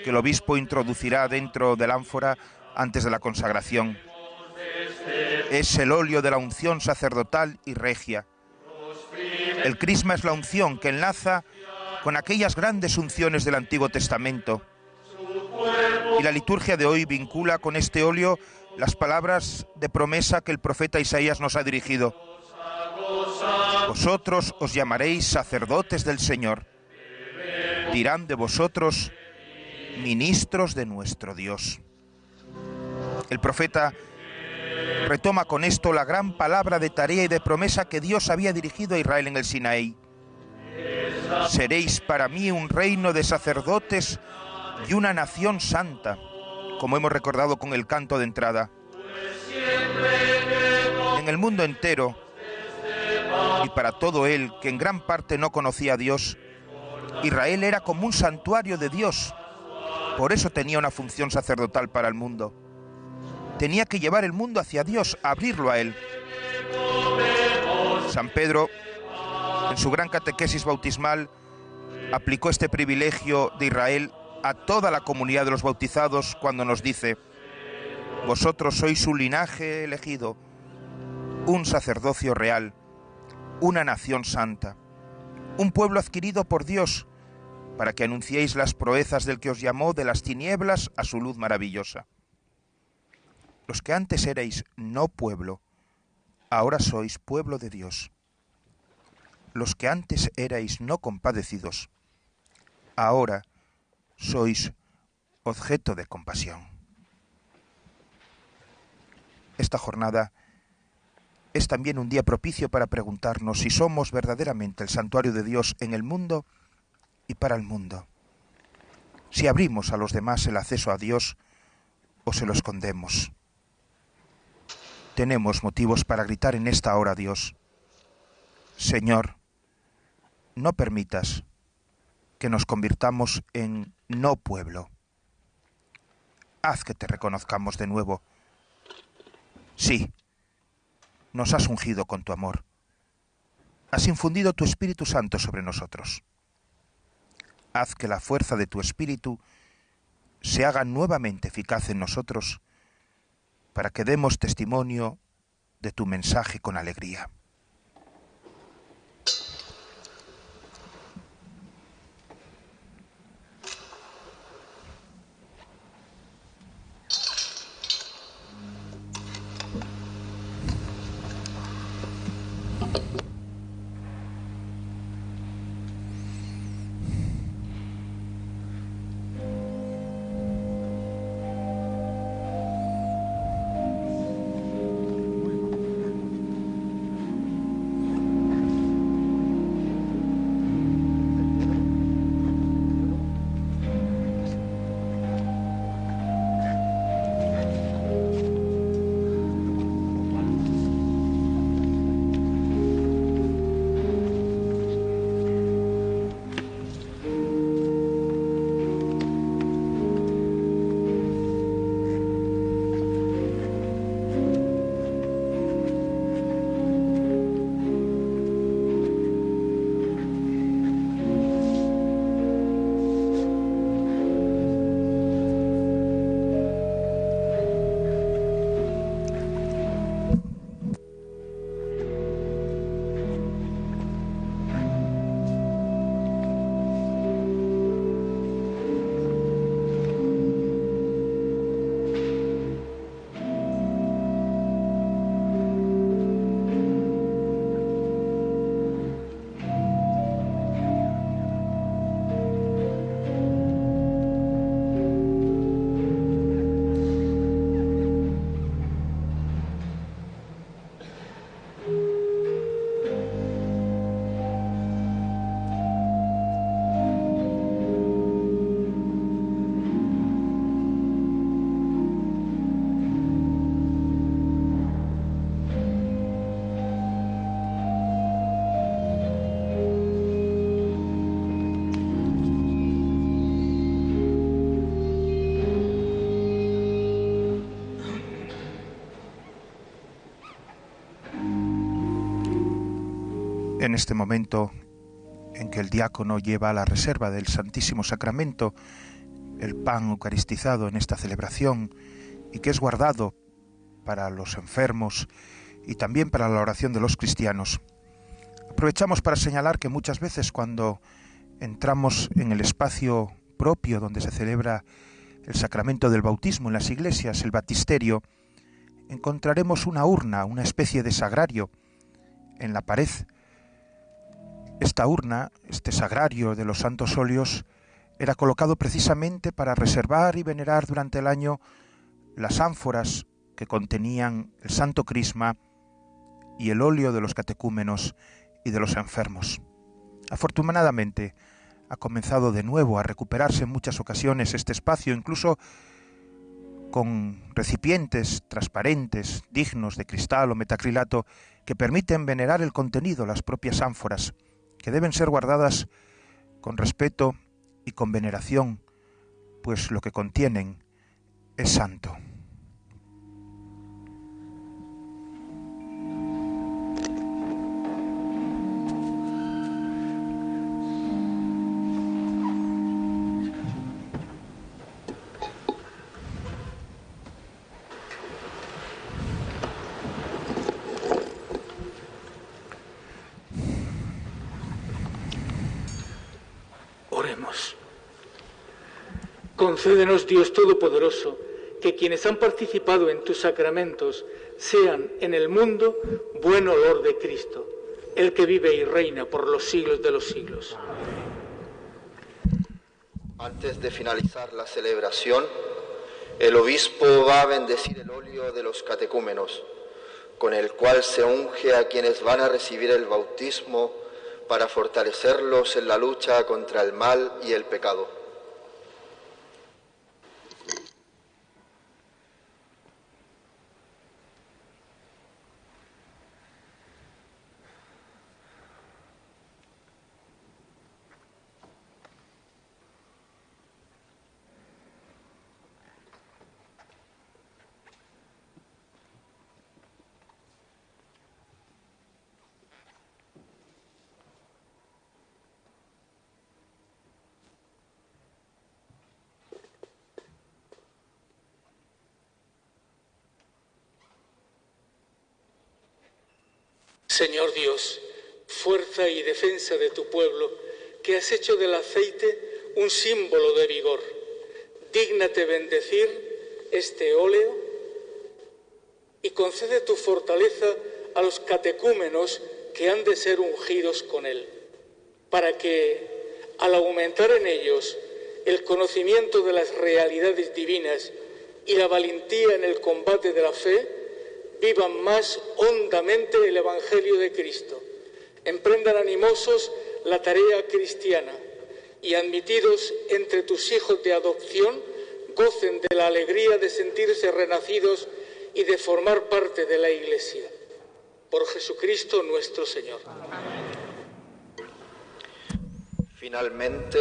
que el obispo introducirá dentro del ánfora antes de la consagración. Es el óleo de la unción sacerdotal y regia. El crisma es la unción que enlaza con aquellas grandes unciones del Antiguo Testamento. Y la liturgia de hoy vincula con este óleo las palabras de promesa que el profeta Isaías nos ha dirigido. Vosotros os llamaréis sacerdotes del Señor. Dirán de vosotros ministros de nuestro Dios. El profeta retoma con esto la gran palabra de tarea y de promesa que Dios había dirigido a Israel en el Sinaí. Seréis para mí un reino de sacerdotes y una nación santa, como hemos recordado con el canto de entrada. En el mundo entero, y para todo él, que en gran parte no conocía a Dios, Israel era como un santuario de Dios. Por eso tenía una función sacerdotal para el mundo. Tenía que llevar el mundo hacia Dios, abrirlo a Él. San Pedro, en su gran catequesis bautismal, aplicó este privilegio de Israel a toda la comunidad de los bautizados cuando nos dice: vosotros sois un linaje elegido, un sacerdocio real, una nación santa, un pueblo adquirido por Dios, para que anunciéis las proezas del que os llamó de las tinieblas a su luz maravillosa. Los que antes erais no pueblo, ahora sois pueblo de Dios. Los que antes erais no compadecidos, ahora sois objeto de compasión. Esta jornada es también un día propicio para preguntarnos si somos verdaderamente el santuario de Dios en el mundo y para el mundo. Si abrimos a los demás el acceso a Dios o se lo escondemos. Tenemos motivos para gritar en esta hora a Dios: Señor, no permitas que nos convirtamos en no pueblo. Haz que te reconozcamos de nuevo. Sí, nos has ungido con tu amor. Has infundido tu Espíritu Santo sobre nosotros. Haz que la fuerza de tu Espíritu se haga nuevamente eficaz en nosotros, para que demos testimonio de tu mensaje con alegría. En este momento en que el diácono lleva a la reserva del Santísimo Sacramento el pan eucaristizado en esta celebración y que es guardado para los enfermos y también para la oración de los cristianos. Aprovechamos para señalar que muchas veces cuando entramos en el espacio propio donde se celebra el sacramento del bautismo en las iglesias, el baptisterio, encontraremos una urna, una especie de sagrario en la pared. Esta urna, este sagrario de los santos óleos, era colocado precisamente para reservar y venerar durante el año las ánforas que contenían el santo crisma y el óleo de los catecúmenos y de los enfermos. Afortunadamente, ha comenzado de nuevo a recuperarse en muchas ocasiones este espacio, incluso con recipientes transparentes, dignos de cristal o metacrilato, que permiten venerar el contenido, las propias ánforas, que deben ser guardadas con respeto y con veneración, pues lo que contienen es santo. Oremos. Concédenos, Dios Todopoderoso, que quienes han participado en tus sacramentos sean en el mundo buen olor de Cristo, el que vive y reina por los siglos de los siglos. Antes de finalizar la celebración, el obispo va a bendecir el óleo de los catecúmenos, con el cual se unge a quienes van a recibir el bautismo para fortalecerlos en la lucha contra el mal y el pecado. Señor Dios, fuerza y defensa de tu pueblo, que has hecho del aceite un símbolo de vigor, dígnate bendecir este óleo y concede tu fortaleza a los catecúmenos que han de ser ungidos con él, para que, al aumentar en ellos el conocimiento de las realidades divinas y la valentía en el combate de la fe, vivan más hondamente el Evangelio de Cristo, emprendan animosos la tarea cristiana y, admitidos entre tus hijos de adopción, gocen de la alegría de sentirse renacidos y de formar parte de la Iglesia. Por Jesucristo nuestro Señor. Finalmente,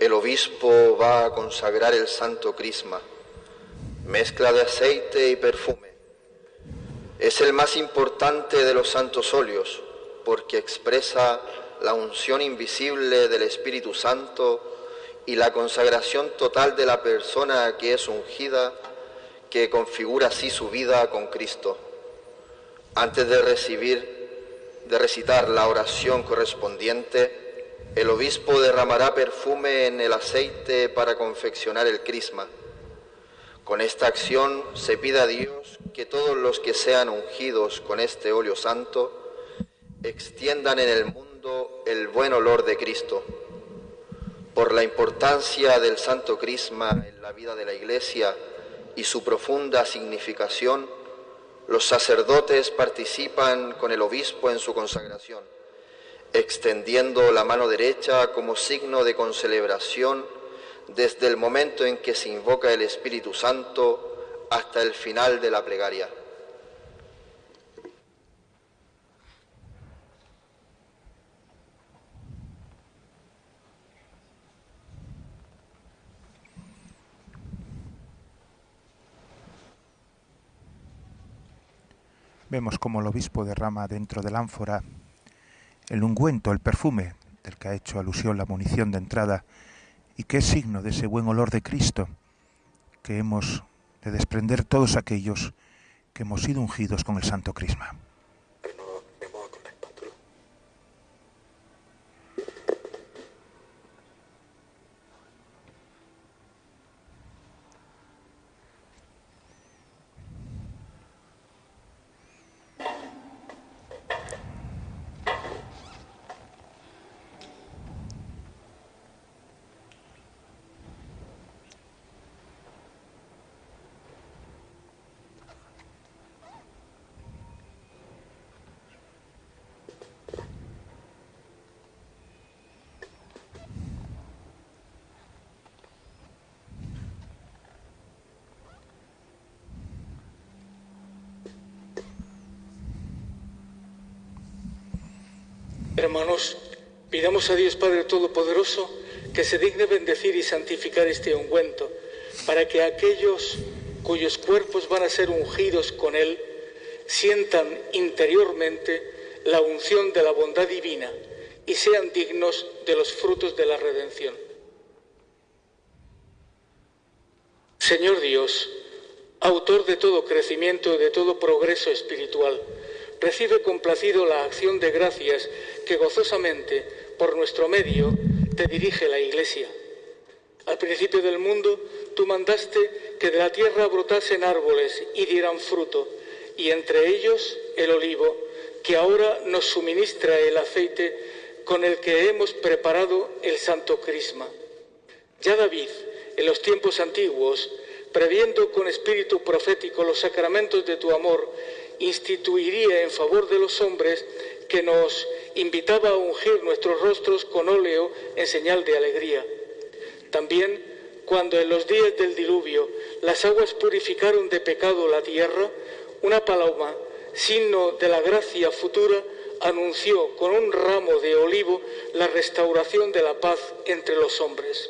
el obispo va a consagrar el santo crisma, mezcla de aceite y perfume. Es el más importante de los santos óleos, porque expresa la unción invisible del Espíritu Santo y la consagración total de la persona que es ungida, que configura así su vida con Cristo. Antes de recitar la oración correspondiente, el obispo derramará perfume en el aceite para confeccionar el crisma. Con esta acción se pide a Dios que todos los que sean ungidos con este óleo santo extiendan en el mundo el buen olor de Cristo. Por la importancia del santo crisma en la vida de la Iglesia y su profunda significación, los sacerdotes participan con el obispo en su consagración, extendiendo la mano derecha como signo de concelebración desde el momento en que se invoca el Espíritu Santo hasta el final de la plegaria. Vemos cómo el obispo derrama dentro del ánfora el ungüento, el perfume del que ha hecho alusión la munición de entrada, y que es signo de ese buen olor de Cristo que hemos de desprender todos aquellos que hemos sido ungidos con el Santo Crisma. Hermanos, pidamos a Dios Padre Todopoderoso que se digne bendecir y santificar este ungüento, para que aquellos cuyos cuerpos van a ser ungidos con él sientan interiormente la unción de la bondad divina y sean dignos de los frutos de la redención. Señor Dios, autor de todo crecimiento y de todo progreso espiritual, recibe complacido la acción de gracias que gozosamente, por nuestro medio, te dirige la Iglesia. Al principio del mundo, tú mandaste que de la tierra brotasen árboles y dieran fruto, y entre ellos el olivo, que ahora nos suministra el aceite con el que hemos preparado el Santo Crisma. Ya David, en los tiempos antiguos, previendo con espíritu profético los sacramentos de tu amor, instituiría en favor de los hombres que nos invitaba a ungir nuestros rostros con óleo en señal de alegría. También, cuando en los días del diluvio las aguas purificaron de pecado la tierra, una paloma, signo de la gracia futura, anunció con un ramo de olivo la restauración de la paz entre los hombres.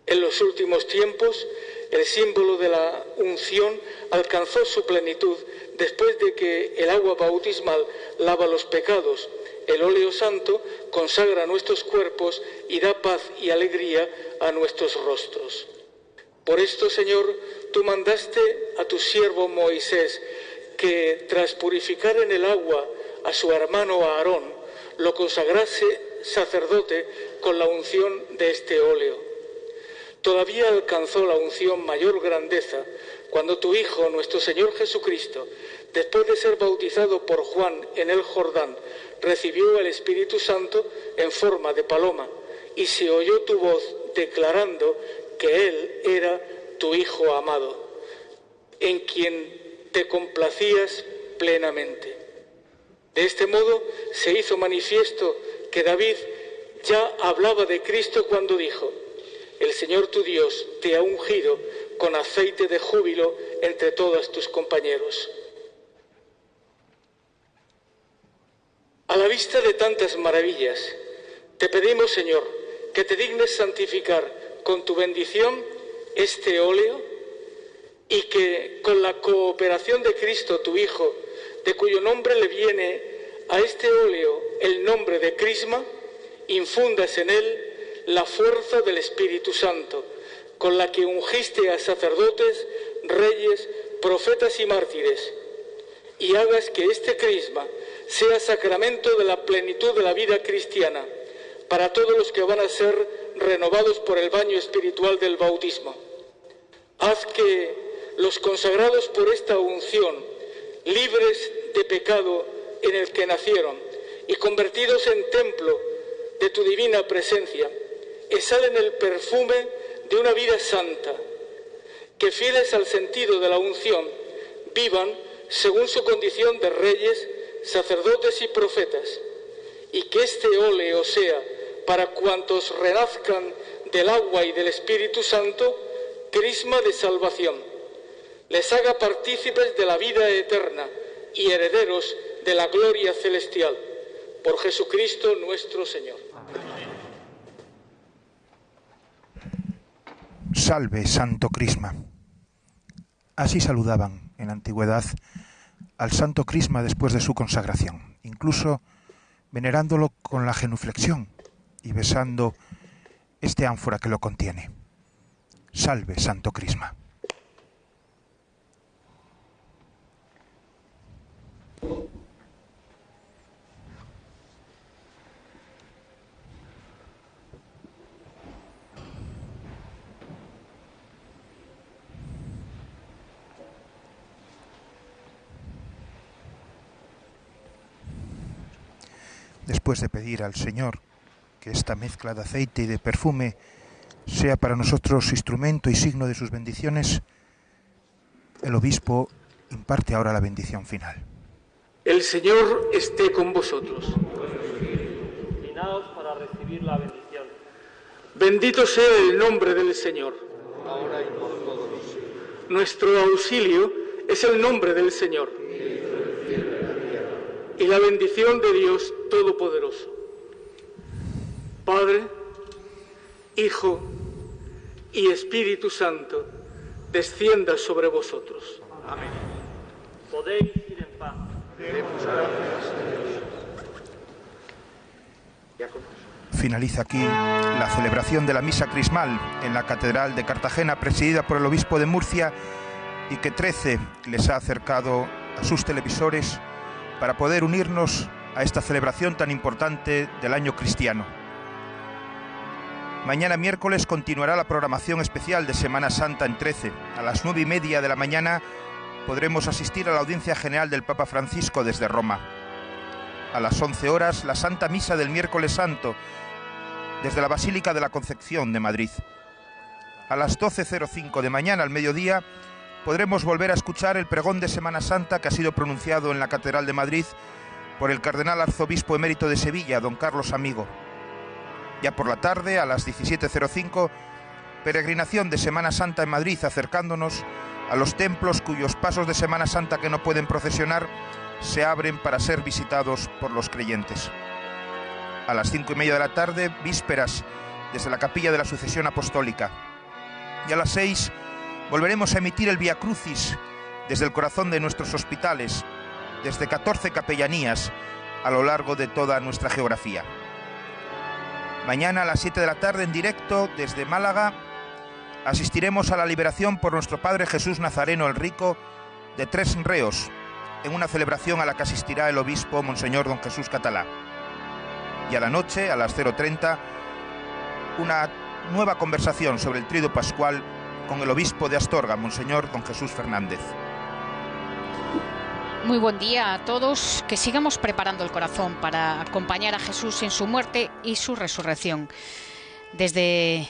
En los últimos tiempos, el símbolo de la unción alcanzó su plenitud después de que el agua bautismal lava los pecados. El óleo santo consagra nuestros cuerpos y da paz y alegría a nuestros rostros. Por esto, Señor, tú mandaste a tu siervo Moisés que, tras purificar en el agua a su hermano Aarón, lo consagrase sacerdote con la unción de este óleo. Todavía alcanzó la unción mayor grandeza cuando tu Hijo, nuestro Señor Jesucristo, después de ser bautizado por Juan en el Jordán, recibió el Espíritu Santo en forma de paloma, y se oyó tu voz declarando que Él era tu Hijo amado, en quien te complacías plenamente. De este modo se hizo manifiesto que David ya hablaba de Cristo cuando dijo: el Señor tu Dios te ha ungido con aceite de júbilo entre todos tus compañeros. A la vista de tantas maravillas, te pedimos, Señor, que te dignes santificar con tu bendición este óleo y que con la cooperación de Cristo, tu Hijo, de cuyo nombre le viene a este óleo el nombre de Crisma, infundas en él la fuerza del Espíritu Santo, con la que ungiste a sacerdotes, reyes, profetas y mártires, y hagas que este crisma sea sacramento de la plenitud de la vida cristiana para todos los que van a ser renovados por el baño espiritual del bautismo. Haz que los consagrados por esta unción, libres de pecado en el que nacieron y convertidos en templo de tu divina presencia, exhalen el perfume de una vida santa, que fieles al sentido de la unción, vivan según su condición de reyes, sacerdotes y profetas, y que este óleo sea, para cuantos renazcan del agua y del Espíritu Santo, crisma de salvación, les haga partícipes de la vida eterna y herederos de la gloria celestial, por Jesucristo nuestro Señor. Salve, Santo Crisma. Así saludaban en la antigüedad al Santo Crisma después de su consagración, incluso venerándolo con la genuflexión y besando este ánfora que lo contiene. Salve, Santo Crisma. después de pedir al Señor que esta mezcla de aceite y de perfume sea para nosotros instrumento y signo de sus bendiciones, el obispo imparte ahora la bendición final. El Señor esté con vosotros. Inclinaos para recibir la bendición. Bendito sea el nombre del Señor. Ahora y por todos los siglos. Nuestro auxilio es el nombre del Señor. Y la bendición de Dios Todopoderoso, Padre, Hijo y Espíritu Santo, descienda sobre vosotros. Amén. Podéis ir en paz. Demos gracias a Dios. Finaliza aquí la celebración de la misa crismal en la Catedral de Cartagena, presidida por el obispo de Murcia, y que 13 les ha acercado a sus televisores para poder unirnos a esta celebración tan importante del año cristiano. Mañana miércoles continuará la programación especial de Semana Santa en 13. A las 9:30 de la mañana podremos asistir a la audiencia general del Papa Francisco desde Roma. A las 11 horas, la Santa Misa del Miércoles Santo, desde la Basílica de la Concepción de Madrid. A las 12:05 de mañana, al mediodía, podremos volver a escuchar el pregón de Semana Santa que ha sido pronunciado en la Catedral de Madrid por el cardenal arzobispo emérito de Sevilla, don Carlos Amigo. Ya por la tarde, a las 17:05, peregrinación de Semana Santa en Madrid, acercándonos a los templos cuyos pasos de Semana Santa que no pueden procesionar se abren para ser visitados por los creyentes. A las 5:30 de la tarde, vísperas desde la Capilla de la Sucesión Apostólica. Y a las 6 volveremos a emitir el Vía Crucis desde el corazón de nuestros hospitales, desde 14 capellanías a lo largo de toda nuestra geografía. Mañana a las 7 de la tarde, en directo desde Málaga, asistiremos a la liberación por nuestro Padre Jesús Nazareno el Rico de 3 reos, en una celebración a la que asistirá el obispo Monseñor don Jesús Catalá. Y a la noche, a las 0:30, una nueva conversación sobre el Tríodo Pascual con el obispo de Astorga, Monseñor don Jesús Fernández. Muy buen día a todos, que sigamos preparando el corazón para acompañar a Jesús en su muerte y su resurrección. Desde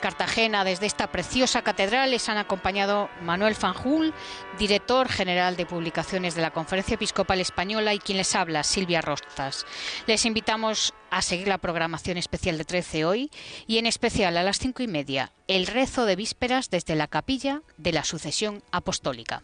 Cartagena, desde esta preciosa catedral, les han acompañado Manuel Fanjul, director general de publicaciones de la Conferencia Episcopal Española, y quien les habla, Silvia Rozas. Les invitamos a seguir la programación especial de 13 hoy, y en especial a las 5:30, el rezo de vísperas desde la Capilla de la Sucesión Apostólica.